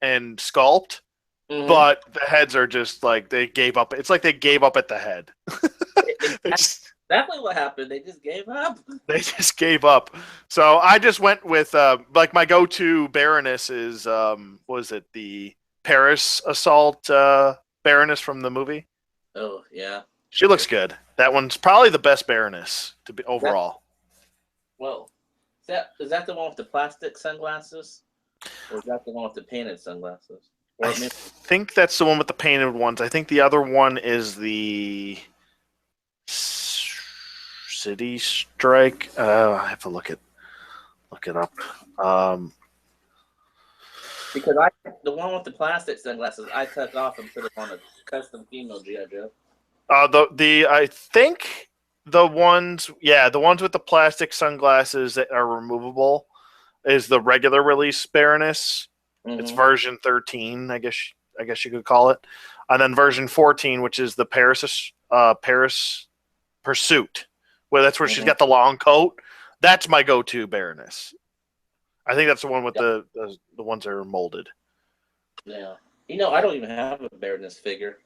and sculpt, but the heads are just like they gave up. It's like they gave up at the head. Exactly what happened. They just gave up. They just gave up. So I just went with like my go-to Baroness is was it the Paris Assault Baroness from the movie? Oh yeah, she looks good. That one's probably the best Baroness to be overall. Is that the one with the plastic sunglasses, or is that the one with the painted sunglasses? I think that's the one with the painted ones. I think the other one is the City Strike. I have to look it up. Because the one with the plastic sunglasses, I took off and put it on a custom female G.I. Joe. I think the ones with the plastic sunglasses that are removable is the regular release Baroness. Mm-hmm. It's version 13, I guess you could call it, and then version 14, which is the Paris Pursuit. Well, that's where she's got the long coat. That's my go-to Baroness. I think that's the one with the ones that are molded. Yeah, I don't even have a Baroness figure.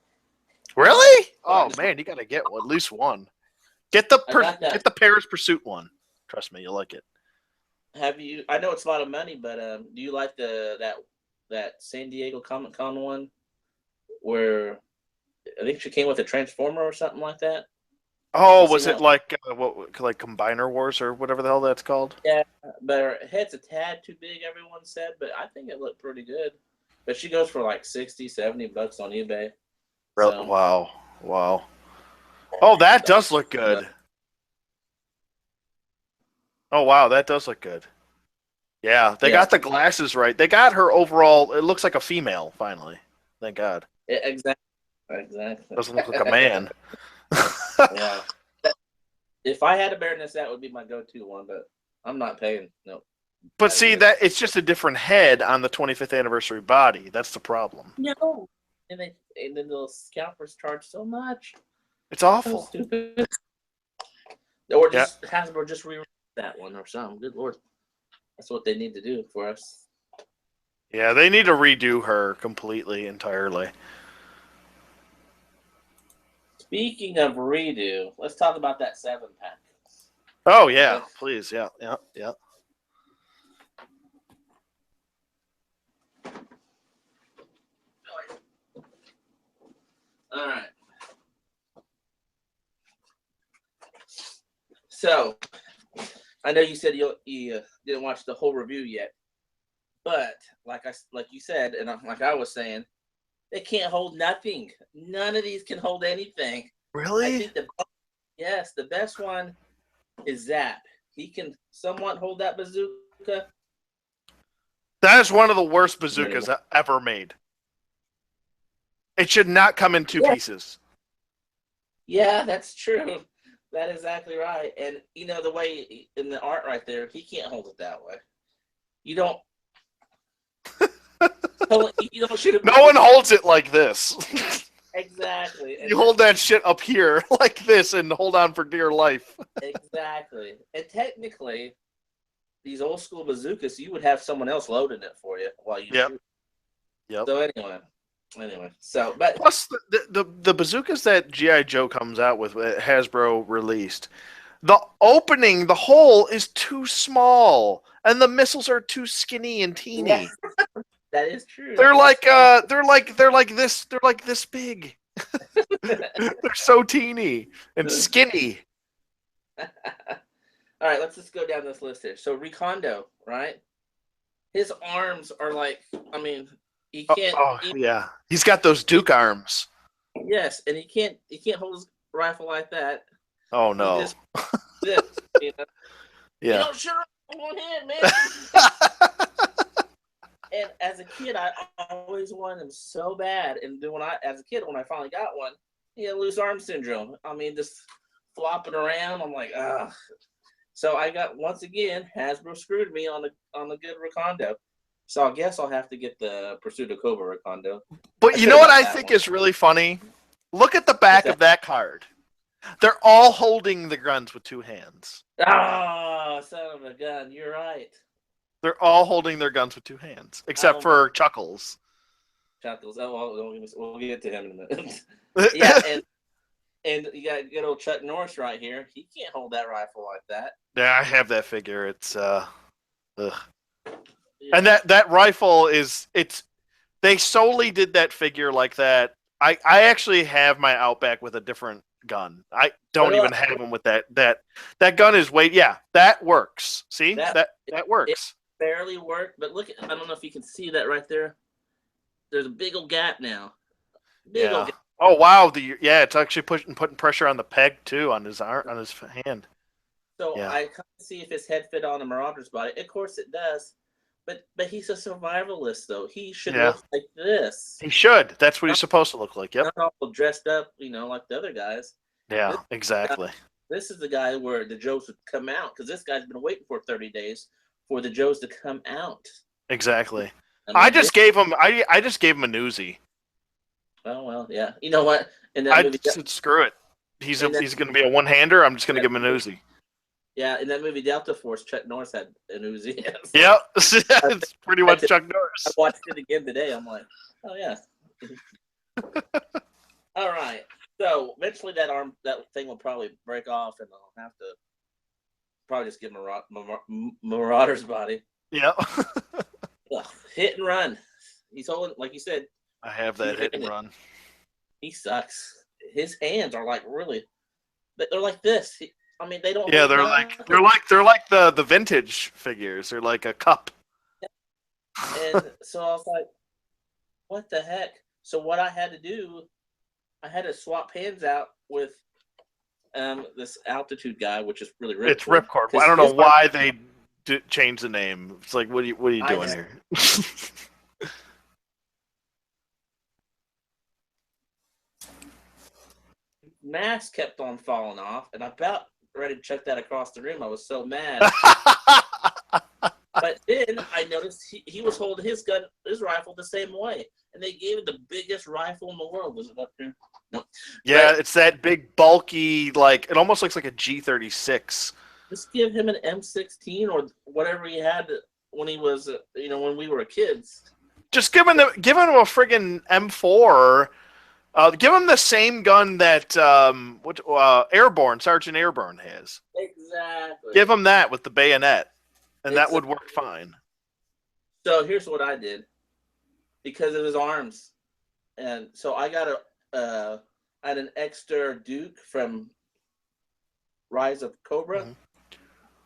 Really? Oh man, you gotta get one, at least one. Get the Paris Pursuit one. Trust me, you'll like it. Have you? I know it's a lot of money, but do you like that San Diego Comic Con one, where I think she came with a Transformer or something like that? Oh, was it like Combiner Wars or whatever the hell that's called? Yeah, but her head's a tad too big, everyone said, but I think it looked pretty good. But she goes for like $60-$70 on eBay. So. Wow. Oh, that does look good. Oh, wow, that does look good. Yeah, they got the glasses right. They got her overall. It looks like a female, finally. Thank God. Exactly. Doesn't look like a man. Yeah. If I had a Baroness, that would be my go-to one, but I'm not paying. No. But see, that it's just a different head on the 25th anniversary body. That's the problem. No. And then those scalpers charge so much. It's awful. So stupid. Or just Hasbro just re-release that one or something. Good Lord. That's what they need to do for us. Yeah, they need to redo her completely, entirely. Speaking of redo, let's talk about that 7-pack. Oh, yeah. Please. Yeah. All right. So, I know you said you didn't watch the whole review yet, but like you said, and like I was saying, they can't hold nothing. None of these can hold anything. Really? I think the best one is Zap. He can somewhat hold that bazooka. That is one of the worst bazookas ever made. It should not come in two pieces. Yeah, that's true. That is exactly right. And the way in the art right there, he can't hold it that way. You don't. You don't shoot it. No one holds it like this. Exactly. You hold that shit up here like this and hold on for dear life. Exactly. And technically, these old school bazookas, you would have someone else loading it for you while you shoot. Yep. So anyway, but plus the bazookas that G.I. Joe comes out with, Hasbro released, the hole is too small, and the missiles are too skinny and teeny. That is true. They're like That's they're like this big. They're so teeny and skinny. All right, let's just go down this list here. So Recondo, right? His arms are like, I mean, he can't. Yeah, he's got those Duke arms. Yes, and he can't hold his rifle like that. Oh He no. just this, you know. You Yeah. don't shoot on one hand, man. And as a kid, I always wanted him so bad. And then as a kid, when I finally got one, he had loose arm syndrome. I mean, just flopping around. I'm like, ugh. So I got, once again, Hasbro screwed me on the good Recondo. So I guess I'll have to get the Pursuit of Cobra Recondo. But you know what I think is really funny? Look at the back of that card. They're all holding the guns with two hands. Oh, son of a gun! You're right. They're all holding their guns with two hands, except for Chuckles. Chuckles. Oh, well, we'll get to him in a minute. Yeah, and you got good old Chuck Norris right here. He can't hold that rifle like that. Yeah, I have that figure. It's ugh. Yeah. And that rifle is they solely did that figure like that. I actually have my Outback with a different gun. I don't even have them with that gun is that works. See? That works. It barely worked, but look, I don't know if you can see that right there. There's a big old gap now. Big old gap. Oh wow, it's actually putting pressure on the peg too, on his arm, on his hand. So I can't see if his head fit on the Marauder's body. Of course it does. But he's a survivalist, though. He should look like this. He should. That's what he's supposed to look like. Yep. Not all dressed up, like the other guys. Yeah, exactly. This is the guy where the Joes would come out, because this guy's been waiting for 30 days for the Joes to come out. Exactly. I just gave him a Newsy. Oh well, yeah. You know what? Screw it. He's going to be a one-hander. I'm just going to give him a Newsy. Yeah, in that movie Delta Force, Chuck Norris had an Uzi. Yeah, it's pretty much Chuck Norris. I watched it again today. I'm like, oh yeah. All right. So eventually that thing will probably break off, and I'll have to probably just give Marauder's body. Yeah. Hit and run. He's holding, like you said. I have that hit and run. He sucks. His hands are like really. They're like this. I mean, they don't. Yeah, they're like the vintage figures. They're like a cup. And so I was like, "What the heck?" So what I had to do, I had to swap hands out with this Altitude guy, which is really Ripcord. It's Ripcord. I don't know why they changed the name. It's like, what are you doing here? Mask kept on falling off, and I about ready to chuck that across the room. I was so mad. But then I noticed he was holding his rifle the same way, and they gave him the biggest rifle in the world. Was it up there? No. Yeah, it's that big, bulky, like it almost looks like a G36. Just give him an M16 or whatever he had when he was, when we were kids. Just give him a friggin' M4. Give him the same gun that Sergeant Airborne has. Exactly. Give him that with the bayonet, and that would work fine. So here's what I did, because of his arms, and so I got I had an extra Duke from Rise of Cobra,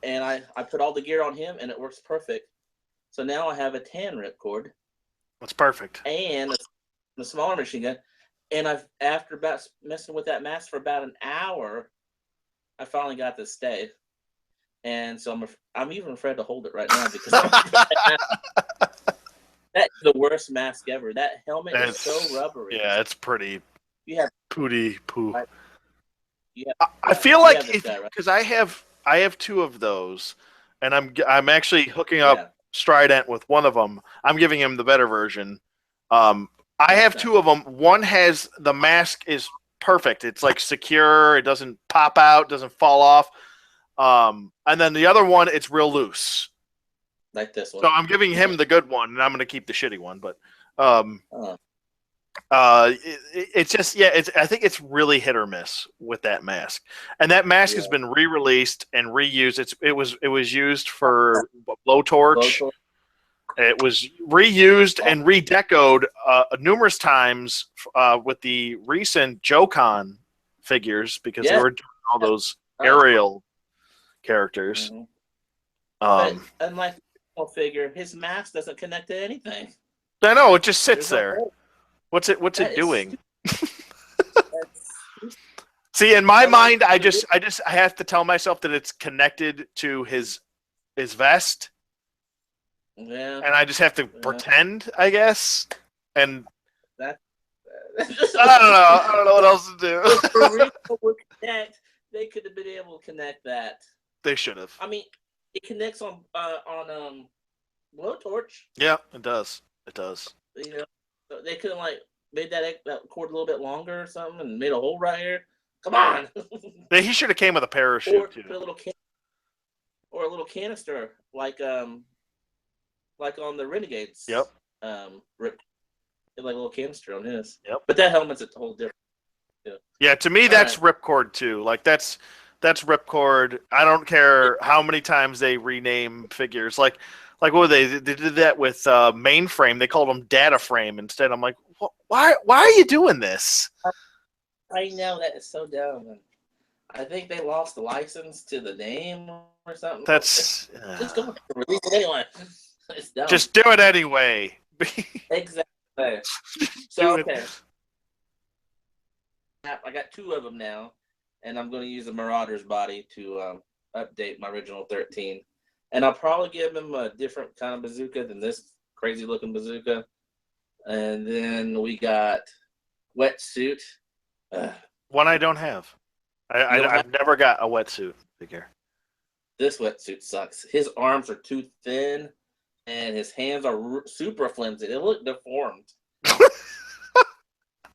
and I put all the gear on him, and it works perfect. So now I have a tan ripcord. That's perfect. And a smaller machine gun. And after about messing with that mask for about an hour, I finally got this stay. And so I'm even afraid to hold it right now because that's the worst mask ever. That helmet is so rubbery. Yeah, it's pretty. You have pooty poo. Right? I feel like because I have two of those, and I'm actually hooking up Strident with one of them. I'm giving him the better version. I have two of them. One has the mask is perfect. It's like secure. It doesn't pop out. Doesn't fall off. And then the other one, it's real loose. Like this one. So I'm giving him the good one, and I'm going to keep the shitty one. But it's just I think it's really hit or miss with that mask. And that mask has been re-released and reused. It was used for blowtorch. It was reused and redecoed numerous times with the recent Joe-Con figures because they Yeah. were doing all those aerial characters. Mm-hmm. But unlike the figure, his mask doesn't connect to anything. I know, it just sits There's no there. hole. What's it doing? That's See, in my I like mind, I have to tell myself that it's connected to his vest, yeah. and I just have to pretend, I guess. And That I don't know what else to do. if the real would connect, they could have been able to connect that. They should have. I mean, it connects on blowtorch. Yeah, it does. It does. You know, they could have like made that cord a little bit longer or something, and made a hole right here. Come on. He should have came with a parachute or too. put a little canister like on the Renegades. Yep. Like a little canister on his. Yep. But that helmet's a whole different. Yeah, to me that's ripcord too. Like that's ripcord. I don't care how many times they rename figures. Like what they did that with mainframe. They called them data frame instead. I'm like, why are you doing this? I know that is so dumb. I think they lost the license to the name or something. That's just go release it anyway. It's dumb. Just do it anyway. Exactly. So okay. I got 2 of them now, and I'm going to use the Marauder's body to update my original 13. And I'll probably give him a different kind of bazooka than this crazy looking bazooka. And then we got Wetsuit. One I don't have. I've never got a Wetsuit figure. This Wetsuit sucks. His arms are too thin, and his hands are super flimsy. They look deformed.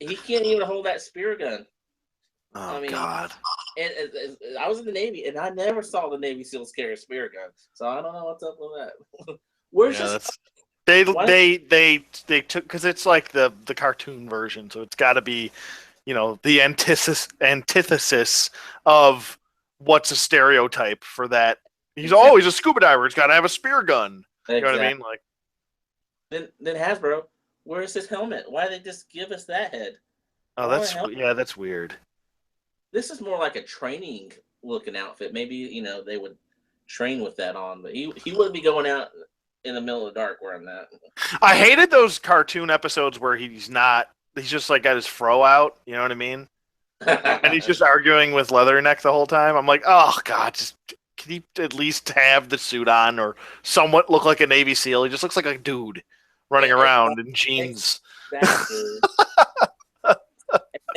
He can't even hold that spear gun. Oh, God. And I was in the Navy, and I never saw the Navy SEALs carry a spear gun, so I don't know what's up with that. They took, because it's like the cartoon version, so it's got to be, the antithesis of what's a stereotype for that. He's always a scuba diver. He's got to have a spear gun. You know what I mean? Like, then Hasbro, where's his helmet? Why did they just give us that head? Oh, that's weird. This is more like a training looking outfit. Maybe they would train with that on, but he wouldn't be going out in the middle of the dark wearing that. I hated those cartoon episodes where he's just like got his fro out. You know what I mean? And he's just arguing with Leatherneck the whole time. I'm like, oh God, can he at least have the suit on or somewhat look like a Navy SEAL? He just looks like a dude running around in jeans. Exactly. I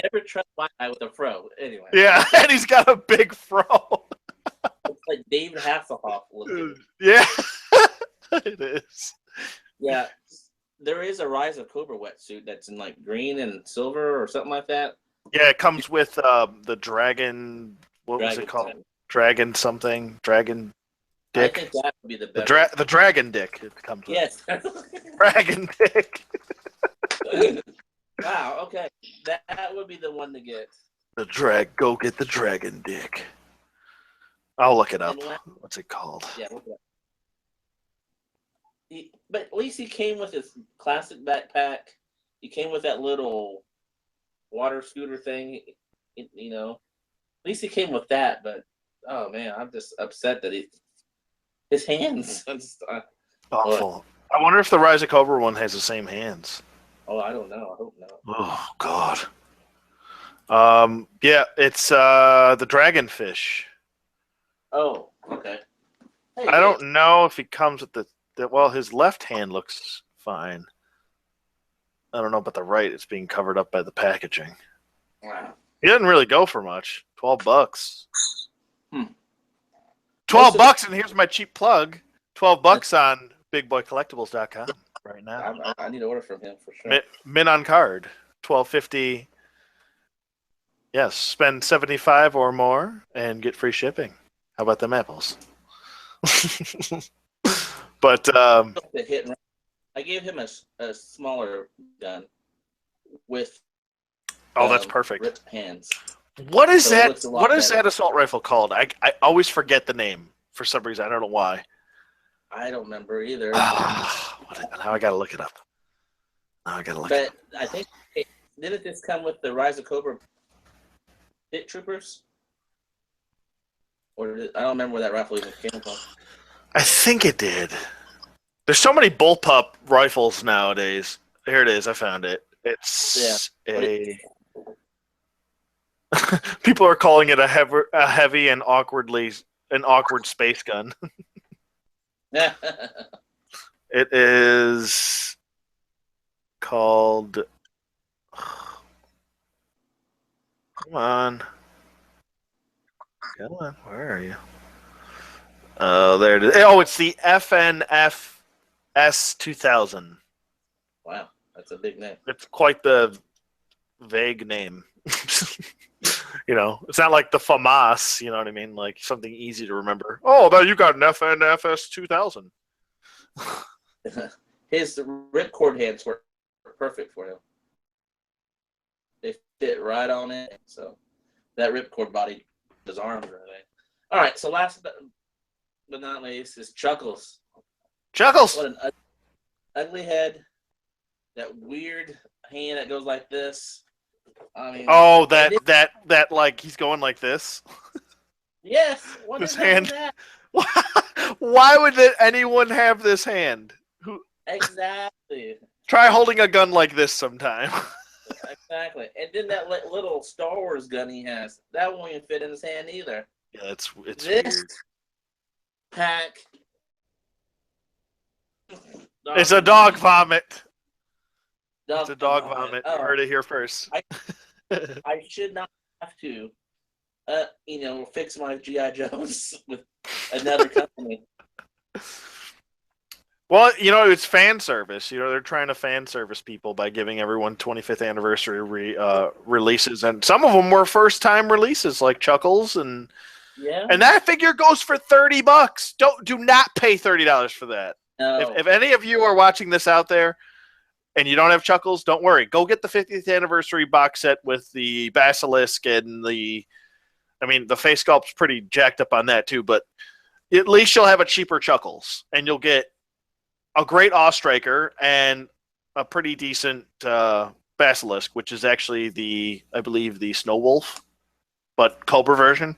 never trust my guy with a fro. Anyway. Yeah, and he's got a big fro. It's like David Hasselhoff looking. Yeah, it is. Yeah, there is a Rise of Cobra wetsuit that's in like green and silver or something like that. Yeah, it comes with the dragon. What was it called? Dragon something. Dragon dick. I think that would be the best. The dragon dick. It comes with. Yes. Dragon dick. Wow. Okay, that would be the one to get. Go get the dragon dick. I'll look it up. What's it called? Yeah. Look it up. But at least he came with his classic backpack. He came with that little water scooter thing. At least he came with that. But oh man, I'm just upset that his hands. Awful. I wonder if the Rise of Cobra one has the same hands. Oh, I don't know. I hope not. Oh God. Yeah, it's the dragonfish. Oh, okay. Hey, I don't know if he comes with well, his left hand looks fine. I don't know about the right. It's being covered up by the packaging. Wow. He doesn't really go for much. $12. Hmm. $12, and here's my cheap plug. $12 on BigBoyCollectibles.com right now. I need to order from him for sure. Mint on card. $12.50. Yes, spend $75 or more and get free shipping. How about them apples? But I gave him a smaller gun with that's perfect. ripped hands. What is that? What is that assault rifle called? I always forget the name for some reason. I don't know why. I don't remember either. Now I gotta look it up. But I think didn't this come with the Rise of Cobra Pit Troopers? Or I don't remember where that rifle even came from. I think it did. There's so many bullpup rifles nowadays. Here it is. I found it. It's People are calling it a heavy and an awkward space gun. It is called. Come on. Where are you? Oh, there it is. Oh, it's the FNF S2000. Wow, that's a big name. It's quite the vague name. It's not like the FAMAS, you know what I mean? Like something easy to remember. Oh, now you got an FNF S2000. His ripcord hands were perfect for him. They fit right on it. So that ripcord body, his arms or anything. All right, so last but not least is Chuckles. Chuckles! What an ugly head. That weird hand that goes like this. I mean, that like he's going like this. Yes. What this is hand. That? Why would anyone have this hand? Exactly. Try holding a gun like this sometime. Exactly. And then that little Star Wars gun he has, that won't even fit in his hand either. Yeah, it's this weird. Pack. It's a dog vomit. It's a dog vomit. You heard it here first. I should not have to, fix my G.I. Joes with another company. Well, it's fan service. They're trying to fan service people by giving everyone 25th anniversary releases, and some of them were first-time releases, like Chuckles, and that figure goes for $30. Do not pay $30 for that. No. If any of you are watching this out there and you don't have Chuckles, don't worry. Go get the 50th anniversary box set with the Basilisk and the face sculpt's pretty jacked up on that too, but at least you'll have a cheaper Chuckles, and you'll get a great Striker and a pretty decent Basilisk, which is actually I believe the Snow Wolf, but Cobra version.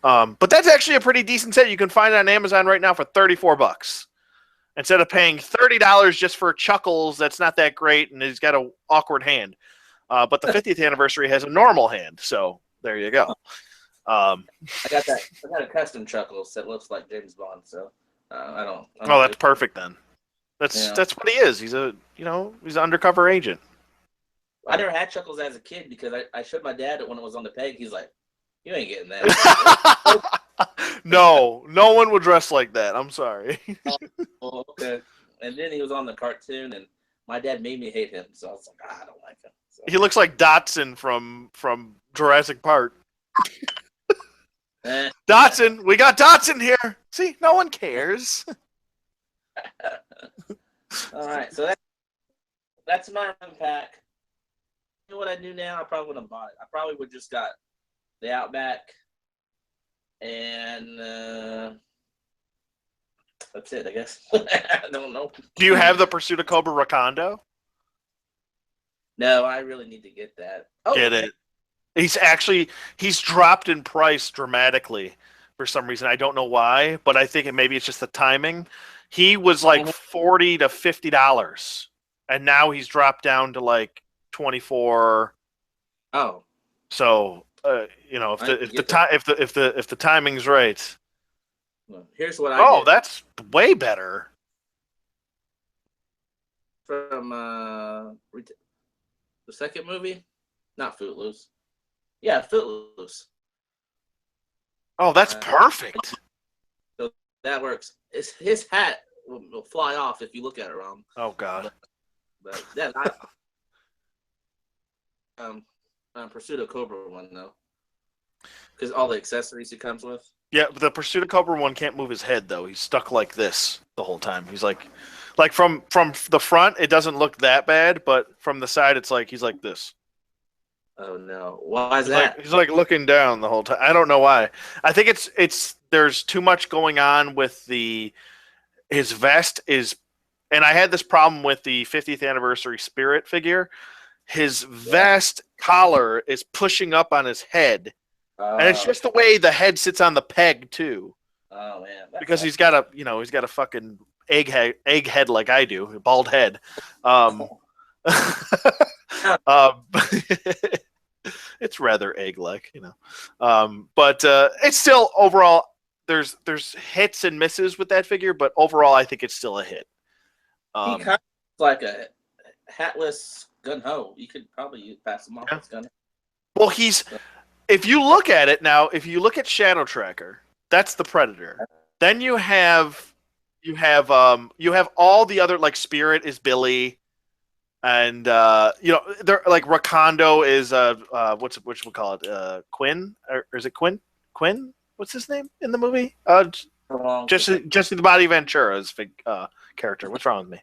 But that's actually a pretty decent set. You can find it on Amazon right now for $34. Instead of paying $30 just for Chuckles, that's not that great, and he's got an awkward hand. But the 50th anniversary has a normal hand, so there you go. I got a custom Chuckles that looks like James Bond, so I don't. Oh, that's perfect then. That's what he is. He's he's an undercover agent. I never had Chuckles as a kid because I showed my dad it when it was on the peg. He's like, "You ain't getting that." No one would dress like that. I'm sorry. Oh, okay. And then he was on the cartoon, and my dad made me hate him. So I was like, I don't like him. So. He looks like Dotson from Jurassic Park. Dotson, we got Dotson here. See, no one cares. All right, so that's my unpack. You know what I do now? I probably wouldn't have bought it. I probably would just got the Outback, and that's it, I guess. I don't know. Do you have the Pursuit of Cobra Rakondo? No, I really need to get that. Oh, get it. He's dropped in price dramatically for some reason. I don't know why, but I think maybe it's just the timing. He was like $40 to $50, and now he's dropped down to like $24. Oh, so if the timing's right. Well, here's what I did. That's way better. From the second movie, not Footloose. Yeah, Footloose. Oh, that's perfect. So that works. His hat will fly off if you look at it wrong. Oh God. But yeah, Pursuit of Cobra one though, because all the accessories he comes with. Yeah, but the Pursuit of Cobra one can't move his head though. He's stuck like this the whole time. He's like from the front, it doesn't look that bad, but from the side, it's like he's like this. Oh no! Why is that? He's like looking down the whole time. I don't know why. I think it's there's too much going on with the his vest is, and I had this problem with the 50th anniversary Spirit figure. His vest collar is pushing up on his head, and it's just the way the head sits on the peg too. Oh man, because he's got a fucking egg head like I do, a bald head. Um, um, it's rather egg-like, but it's still overall. There's hits and misses with that figure, but overall, I think it's still a hit. He kind of like a hatless gun ho. You could probably pass him off as gun. Well, if you look at it now, if you look at Shadow Tracker, that's the Predator. Then you have all the other, like Spirit is Billy, and they're like Rakondo is which we'll call it Quinn, or is it Quinn? Quinn? What's his name in the movie? Jesse the Body Ventura's character. What's wrong with me?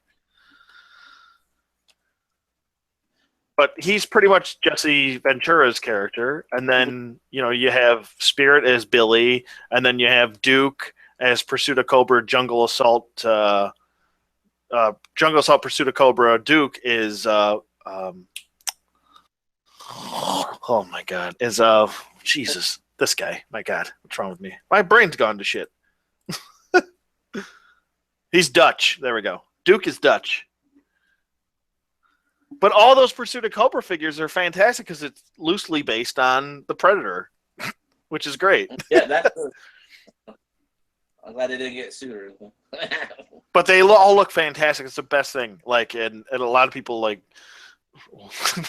But he's pretty much Jesse Ventura's character, and then you have Spirit as Billy, and then you have Duke as Pursuit of Cobra, Jungle Assault, Pursuit of Cobra. Duke is oh my god, is Jesus, this guy, my god, what's wrong with me? My brain's gone to shit. He's Dutch. There we go. Duke is Dutch. But all those Pursuit of Cobra figures are fantastic because it's loosely based on the Predator, which is great. Yeah, that's. I'm glad they didn't get sued. But they all look fantastic. It's the best thing. Like, and a lot of people like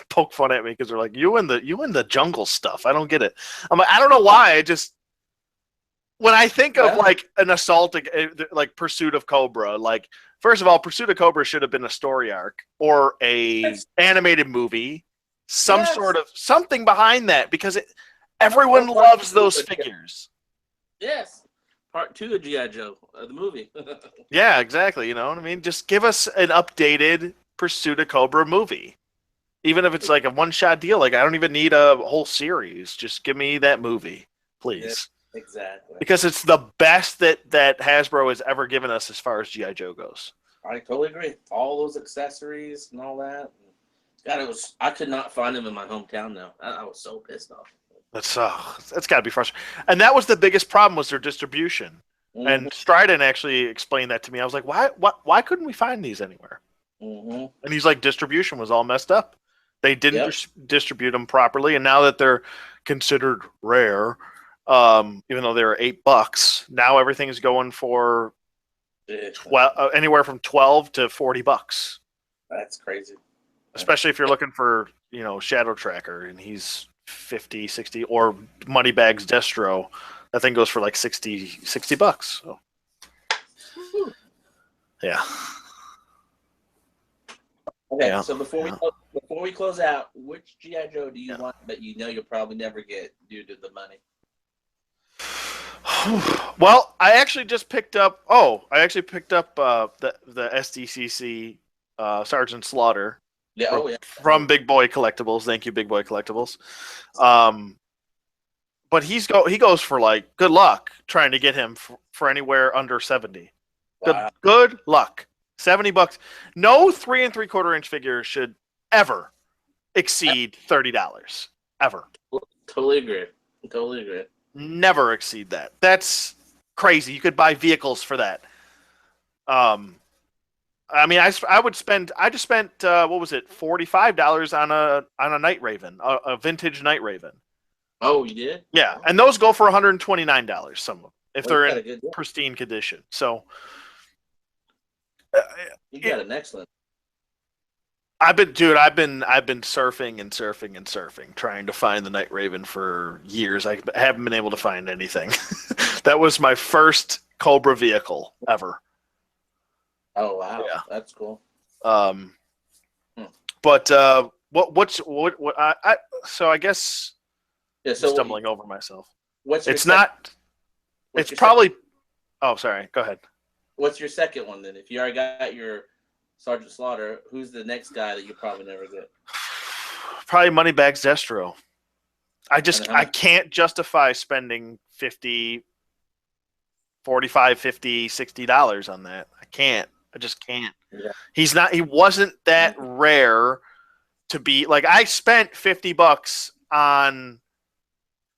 poke fun at me because they're like, "You in the jungle stuff." I don't get it. I'm like, I don't know why. When I think of like an assault, like Pursuit of Cobra, like first of all, Pursuit of Cobra should have been a story arc or a animated movie, sort of something behind that, because everyone loves those figures. Yes, Part 2 of G.I. Joe, the movie. Yeah, exactly. You know what I mean? Just give us an updated Pursuit of Cobra movie, even if it's like a one-shot deal. Like I don't even need a whole series. Just give me that movie, please. Yeah, exactly. Because it's the best that Hasbro has ever given us as far as G.I. Joe goes. I totally agree. All those accessories and all that. God, I could not find them in my hometown now. I was so pissed off. That's got to be frustrating. And that was the biggest problem, was their distribution. Mm-hmm. And Stryden actually explained that to me. I was like, why couldn't we find these anywhere? Mm-hmm. And he's like, distribution was all messed up. They didn't distribute them properly, and now that they're considered rare, even though they were $8, now everything is going for anywhere from $12 to $40. That's crazy. Especially if you're looking for Shadow Tracker, and he's 50, 60, or Moneybags Destro. That thing goes for like $60. So. Yeah. Okay, so before we close out, which G.I. Joe do you want that you'll probably never get due to the money? Well, I actually picked up the SDCC Sergeant Slaughter. From Big Boy Collectibles. Thank you, Big Boy Collectibles. But he goes for like, good luck trying to get him for anywhere under 70. Wow. Good luck. $70. No 3 3/4 inch figure should ever exceed $30. Ever. Totally agree. Never exceed that. That's crazy. You could buy vehicles for that. I mean, I just spent what was it, $45 on a Night Raven, a vintage Night Raven. Oh, you did? Yeah, and those go for $129. Some of them, if they're in pristine condition. So you got an excellent. I've been surfing and surfing and surfing, trying to find the Night Raven for years. I haven't been able to find anything. That was my first Cobra vehicle ever. Oh wow, yeah. That's cool. But so I guess I'm stumbling over myself. It's probably. Oh, sorry. Go ahead. What's your second one then? If you already got your Sergeant Slaughter, who's the next guy that you probably never get? Probably Moneybags Destro. I can't justify spending $50 $45, $50, $60 on that. I can't. I just can't. Yeah. He wasn't that rare to be like, I spent $50 on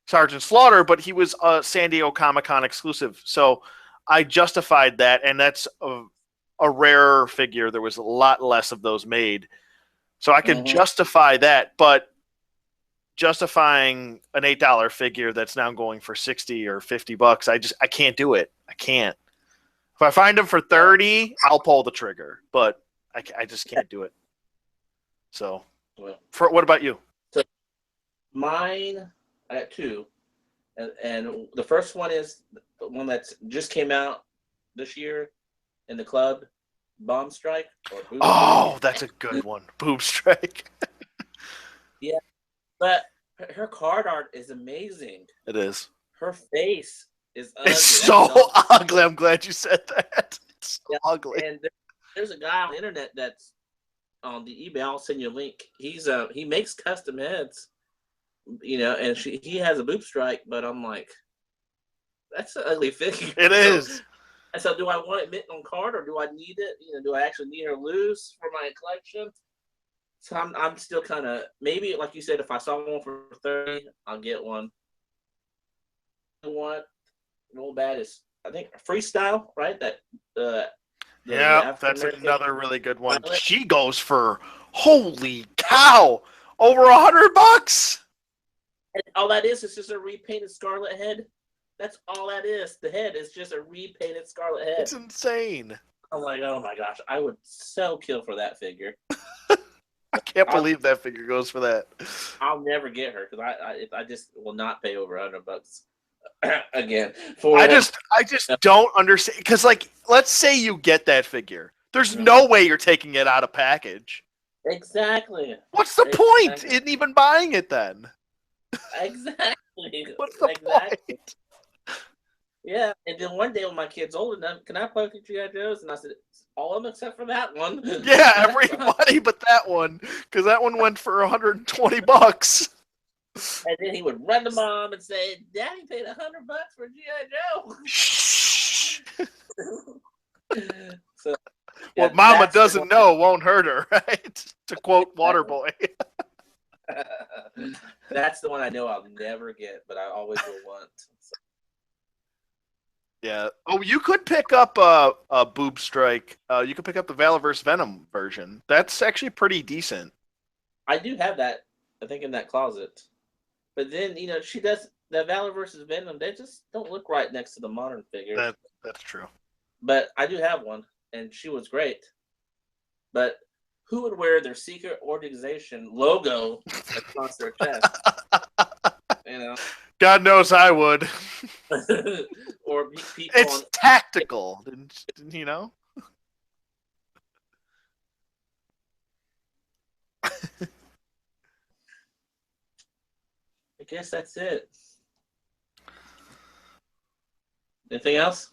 Sergeant Slaughter, but he was a San Diego Comic-Con exclusive. So I justified that, and that's a rare figure. There was a lot less of those made. So I could justify that, but justifying an $8 figure that's now going for 60 or $50, I can't do it. I can't. If I find them for 30, I'll pull the trigger, but I just can't do it. So, what about you? So mine, I got two, and the first one is the one that's just came out this year in the club, Bomb Strike. Oh, that's a good one, Boob Strike. Yeah, but her card art is amazing. It is. Her face is ugly. It's so ugly. I'm glad you said that. It's so ugly. And there's a guy on the internet that's on the eBay. I'll send you a link. He makes custom heads, and he has a Boob Strike, but I'm like, that's an ugly figure. It is. And so, do I want it mint on card, or do I need it? Do I actually need her loose for my collection? So I'm still kind of, maybe like you said, if I saw one for 30, I'll get one. What real bad is, I think, Freestyle, right? That's another really good one. She goes for, holy cow, over $100. And all that is just a repainted Scarlet head. That's all that is. The head is just a repainted Scarlet head. It's insane. I'm like, oh my gosh, I would so kill for that figure. I can't believe that figure goes for that. I'll never get her because I just will not pay over $100 again. I just don't understand, because like, let's say you get that figure. There's no way you're taking it out of package. Exactly. What's the point in even buying it then? Exactly. What's the point? Yeah, and then one day when my kid's old enough, can I play with G.I. Joes? And I said, all of them except for that one. Yeah, everybody but that one, because that one went for $120. And then he would run to mom and say, "Daddy paid $100 for G.I. Joe." So, what Mama doesn't know won't hurt her, right? To quote Waterboy. That's the one I know I'll never get, but I always will want. So. Yeah. Oh, you could pick up a Boob Strike. You could pick up the Valorverse Venom version. That's actually pretty decent. I do have that, I think, in that closet. But then, she does the Valorverse Venom. They just don't look right next to the modern figure. That's true. But I do have one, and she was great. But who would wear their secret organization logo across their chest? God knows I would. Or people. It's tactical, didn't you know? I guess that's it. Anything else?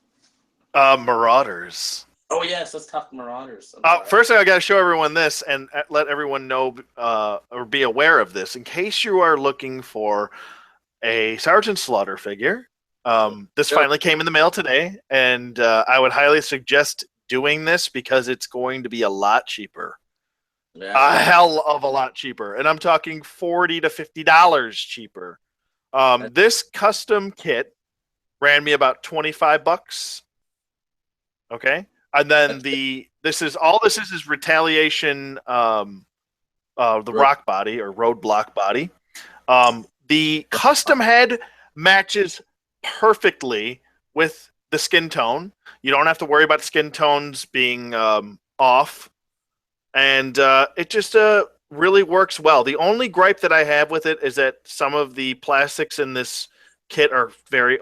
Marauders. Oh yes, let's talk Marauders. First thing, I got to show everyone this and let everyone know or be aware of this in case you are looking for a Sergeant Slaughter figure. This finally came in the mail today, and I would highly suggest doing this because it's going to be a lot cheaper. Yeah. A hell of a lot cheaper. And I'm talking $40 to $50 cheaper. This custom kit ran me about $25. Okay. And then this is Retaliation, the rock body or roadblock body. The custom head matches perfectly with the skin tone. You don't have to worry about skin tones being off. And it just really works well. The only gripe that I have with it is that some of the plastics in this kit are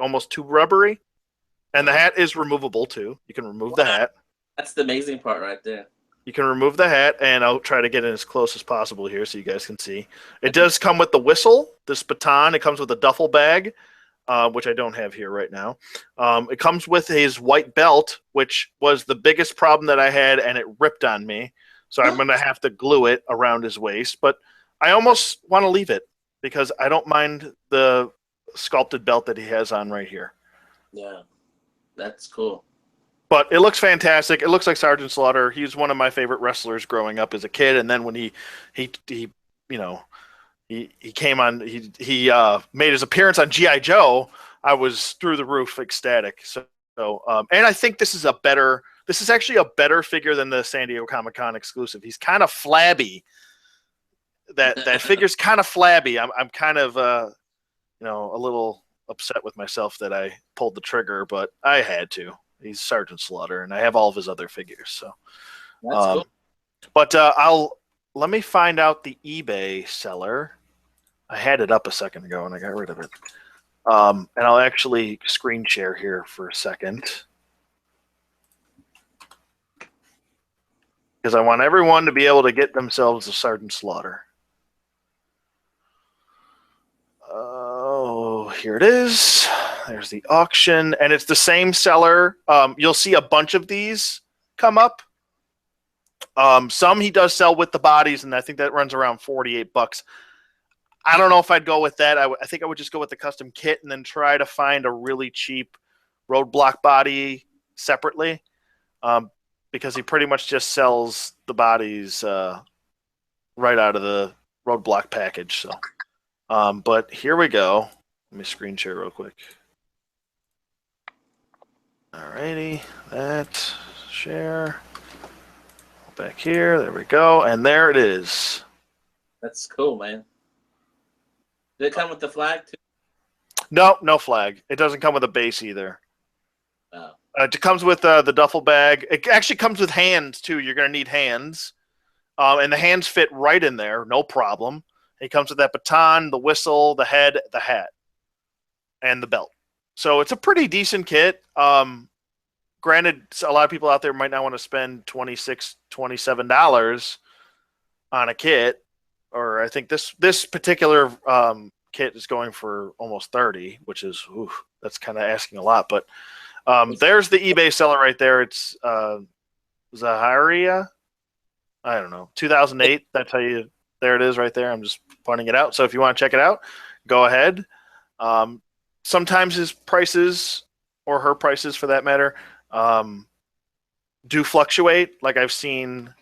almost too rubbery. And the hat is removable too. You can remove the hat. That's the amazing part right there. You can remove the hat, and I'll try to get in as close as possible here so you guys can see. It does come with the whistle, this baton. It comes with a duffel bag, which I don't have here right now. It comes with his white belt, which was the biggest problem that I had, and it ripped on me. So I'm going to have to glue it around his waist. But I almost want to leave it because I don't mind the sculpted belt that he has on right here. Yeah. That's cool. But it looks fantastic. It looks like Sergeant Slaughter. He's one of my favorite wrestlers growing up as a kid, and then when he you know he came on he made his appearance on GI Joe, I was through the roof ecstatic. And I think this is actually a better figure than the San Diego Comic-Con exclusive. He's kind of flabby. That figure's kind of flabby. I'm kind of a little upset with myself that I pulled the trigger, but I had to. He's Sergeant Slaughter, and I have all of his other figures. So That's cool. But let me find out the eBay seller. I had it up a second ago and I got rid of it. And I'll actually screen share here for a second, because I want everyone to be able to get themselves a Sergeant Slaughter. Oh, here it is. There's the auction, and it's the same seller. You'll see a bunch of these come up. Some he does sell with the bodies, and I think that runs around $48. I don't know if I'd go with that. I think I would just go with the custom kit and then try to find a really cheap roadblock body separately, because he pretty much just sells the bodies right out of the roadblock package. So, but here we go. Let me screen share real quick. Alrighty, that share. Back here, there we go, and there it is. That's cool, man. Did it come with the flag too? No flag. It doesn't come with a base either. Oh. It comes with the duffel bag. It actually comes with hands too. You're going to need hands, and the hands fit right in there, no problem. It comes with that baton, the whistle, the head, the hat, and the belt. So it's a pretty decent kit. Granted, a lot of people out there might not want to spend $26, $27 on a kit, or I think this particular kit is going for almost $30, which is that's kind of asking a lot. But there's the eBay seller right there. It's Zaharia. I don't know, 2008. That's how you. There it is, right there. I'm just pointing it out. So if you want to check it out, go ahead. Sometimes his prices, or her prices for that matter, do fluctuate. Like I've seen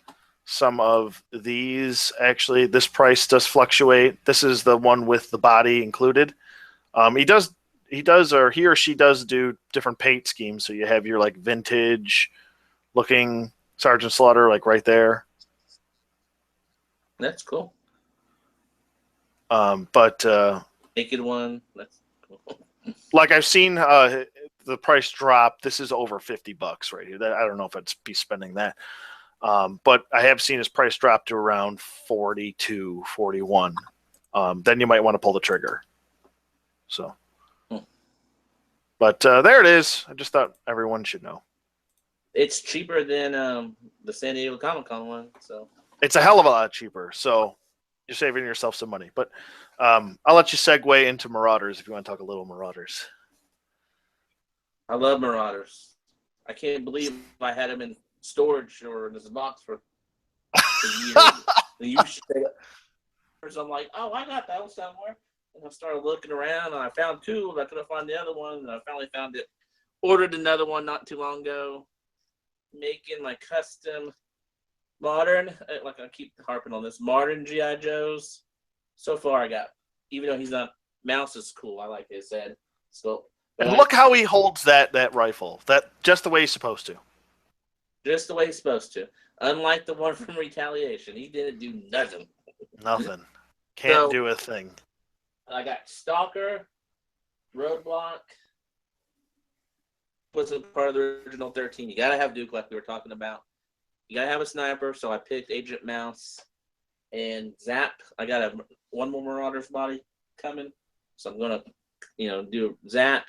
some of these. Actually, this price does fluctuate. This is the one with the body included. He or she does do different paint schemes. So you have your like vintage looking Sergeant Slaughter, like right there. That's cool. But Naked one. That's cool. Like I've seen the price drop. This is over $50 right here. I don't know if I'd be spending that. But I have seen his price drop to around 42, 41. Then you might want to pull the trigger. So, but there it is. I just thought everyone should know. It's cheaper than the San Diego Comic-Con one, so it's a hell of a lot cheaper. So you're saving yourself some money. But I'll let you segue into Marauders if you want to talk a little Marauders. I love Marauders. I can't believe I had them in storage or in this box for years. I'm like, oh, I got that one somewhere. And I started looking around, and I found two, and I couldn't find the other one, and I finally found it. Ordered another one not too long ago. Making my custom modern, like I keep harping on this, modern G.I. Joes. So far I got, even though he's not, Mouse is cool. I like his head. So, and look how he holds that rifle. That just the way he's supposed to. Just the way he's supposed to. Unlike the one from Retaliation. He didn't do nothing. Nothing. Can't do a thing. I got Stalker, Roadblock. Wasn't part of the original 13. You gotta have Duke, like we were talking about. You gotta have a sniper, so I picked Agent Mouse and Zap. I got one more Marauder's body coming, so I'm gonna, do Zap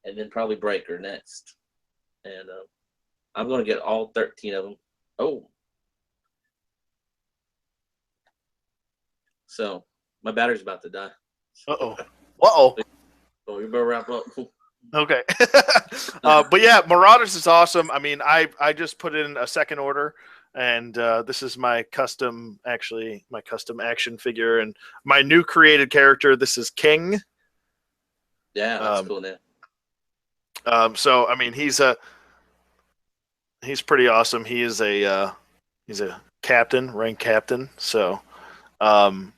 and then probably Breaker next, and I'm gonna get all 13 of them. Oh, so my battery's about to die. Uh-oh. So we better wrap up. Okay. But yeah, Marauders is awesome. I mean, I just put in a second order, and this is my custom action figure and my new created character. This is King. Yeah, that's cool, man. So I mean, he's pretty awesome. He's a captain, rank captain. So um,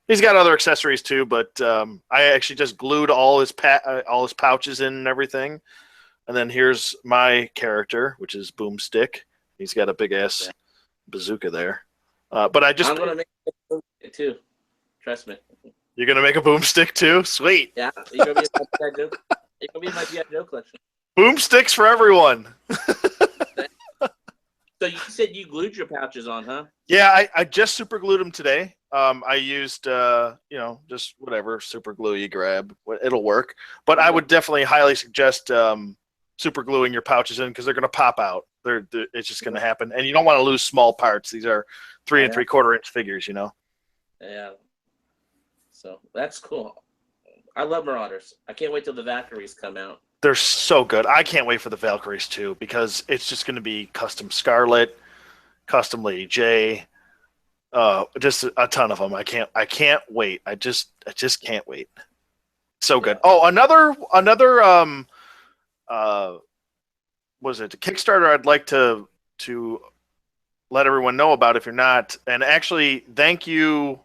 he's got other accessories too, but I actually just glued all his pouches in and everything. And then here's my character, which is Boomstick. He's got a big ass bazooka there. But I'm gonna make it too. Trust me. You're gonna make a Boomstick too? Sweet. Yeah, you're gonna be my G.I. Joe. You're gonna be my G.I. Joe collection. Boomsticks for everyone. So you said you glued your pouches on, huh? Yeah, I just super glued them today. I used just whatever super glue you grab, it'll work. But I would definitely highly suggest super gluing your pouches in because they're going to pop out. It's just going to happen, and you don't want to lose small parts. These are 3 3/4 inch figures, you know. Yeah. So that's cool. I love Marauders. I can't wait till the Valkyries come out. They're so good. I can't wait for the Valkyries too because it's just going to be custom Scarlet, custom Lady J, just a ton of them. I can't wait. I just can't wait. So good. Oh, another was it a Kickstarter I'd like to let everyone know about if you're not. And actually, thank you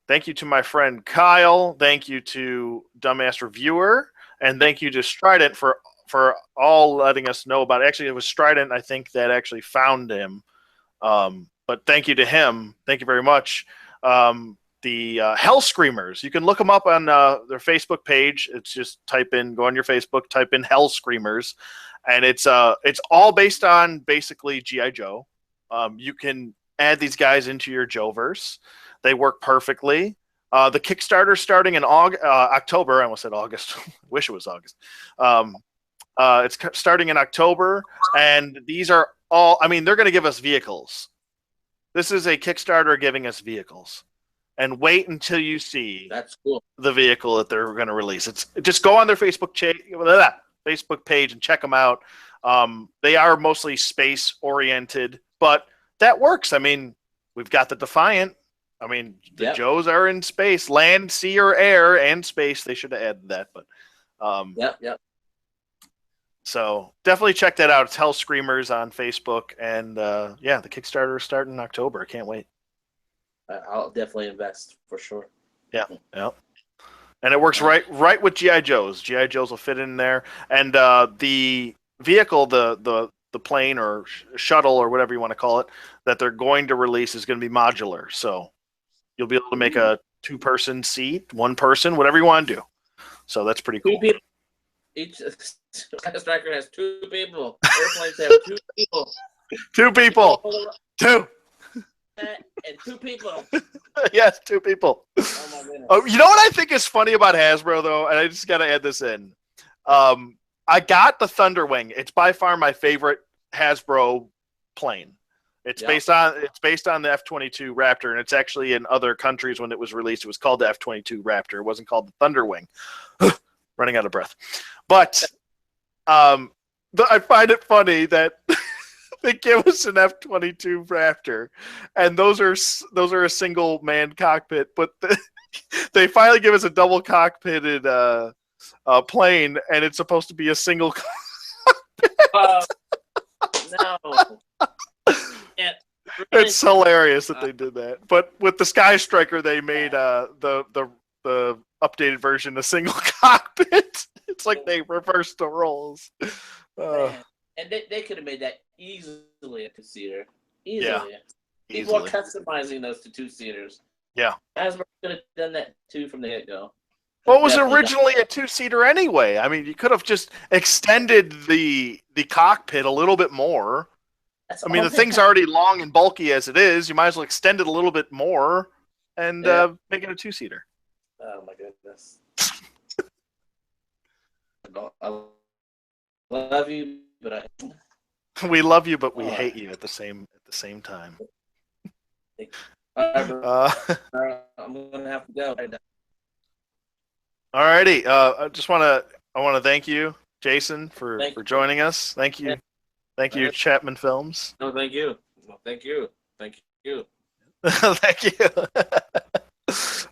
to my friend Kyle. Thank you to Dumbass Reviewer. And thank you to Strident for all letting us know about it. Actually, it was Strident, I think, that actually found him. But thank you to him. Thank you very much. The Hell Screamers. You can look them up on their Facebook page. It's just go on your Facebook, type in Hell Screamers. And it's all based on basically G.I. Joe. You can add these guys into your Joe-verse. They work perfectly. The Kickstarter starting in October. I almost said August. Wish it was August. It's starting in October, and these are all. I mean, they're going to give us vehicles. This is a Kickstarter giving us vehicles, and wait until you see that's cool. The vehicle that they're going to release. It's just go on their Facebook page and check them out. They are mostly space oriented, but that works. I mean, we've got the Defiant. I mean, the Joes are in space, land, sea, or air, and space. They should have added that, but Yep. So definitely check that out. It's Hell Screamers on Facebook, and the Kickstarter is starting in October. I can't wait. I'll definitely invest for sure. Yeah. And it works right with GI Joes. GI Joes will fit in there, and the vehicle, the plane or shuttle or whatever you want to call it, that they're going to release is going to be modular. So you'll be able to make a 2-person seat, 1 person, whatever you want to do. So that's pretty cool. 2 people. Each striker has 2 people. Airplanes have 2 people. 2 people. 2. And 2 people. Yes, 2 people. Oh my goodness. Oh, you know what I think is funny about Hasbro though, and I just got to add this in. I got the Thunderwing. It's by far my favorite Hasbro plane. It's based on the F-22 Raptor, and it's actually in other countries when it was released. It was called the F-22 Raptor. It wasn't called the Thunderwing. Running out of breath. But I find it funny that they give us an F-22 Raptor, and those are a single man cockpit, but they finally give us a double cockpitted plane, and it's supposed to be a single cockpit. No. Yeah, really? It's hilarious that they did that. But with the Sky Striker, they made the updated version a single cockpit. It's like they reversed the roles. And they could have made that easily a 2-seater. Easily. Yeah. People are customizing those to 2-seaters. Yeah. Hasbro could have done that too from the get-go. Well, it was originally a 2-seater anyway. I mean, you could have just extended the cockpit a little bit more. I mean, the thing's already long and bulky as it is. You might as well extend it a little bit more and make it a 2-seater. Oh my goodness! I love you, but we love you, but we hate you at the same time. I'm gonna have to go. Alrighty. I want to thank you, Jason, for joining us. Thank you. Thank you, Chapman Films. No, thank you. Well, thank you. Thank you. Thank you.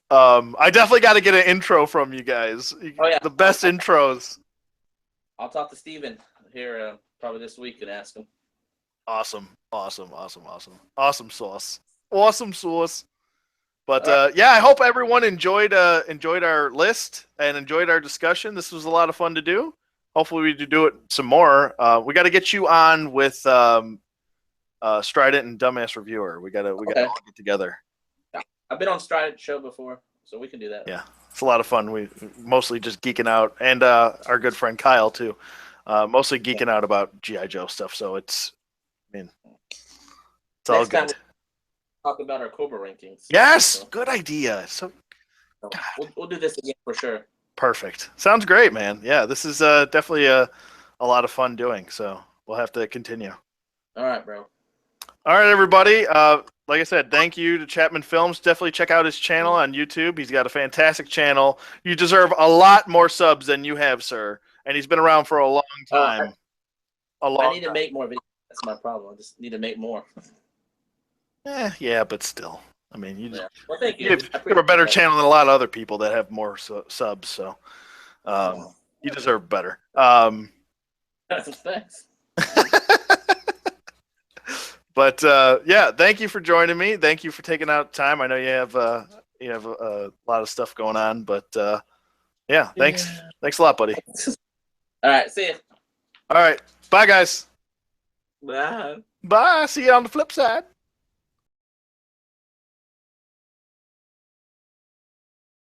I definitely got to get an intro from you guys. Oh, yeah. The best intros. I'll talk to Steven here probably this week and ask him. Awesome sauce. Awesome sauce. But Right. yeah, I hope everyone enjoyed our list and enjoyed our discussion. This was a lot of fun to do. Hopefully, we do it some more. We got to get you on with Strident and Dumbass Reviewer. We got to all get together. I've been on Strident show before, so we can do that. Yeah, it's a lot of fun. We mostly just geeking out, and our good friend Kyle too. Mostly geeking out about GI Joe stuff. So it's all Next time good. we'll talk about our Cobra rankings. Yes, So good idea. So we'll do this again for sure. perfect. Sounds great, man. Yeah, this is definitely a lot of fun doing. So we'll have to continue. All right, bro. All right, everybody. Like I said, thank you to Chapman Films. Definitely check out his channel on YouTube. He's got a fantastic channel. You deserve a lot more subs than you have, sir. And he's been around for a long time. I need to make more videos. That's my problem. I just need to make more. Yeah, but still. I mean, Well, thank you. You have a better channel than a lot of other people that have more subs, so you deserve better. Thanks. But yeah, thank you for joining me. Thank you for taking out time. I know you have a lot of stuff going on, but yeah, thanks a lot, buddy. All right, see you. All right, bye, guys. Bye. Bye. See you on the flip side.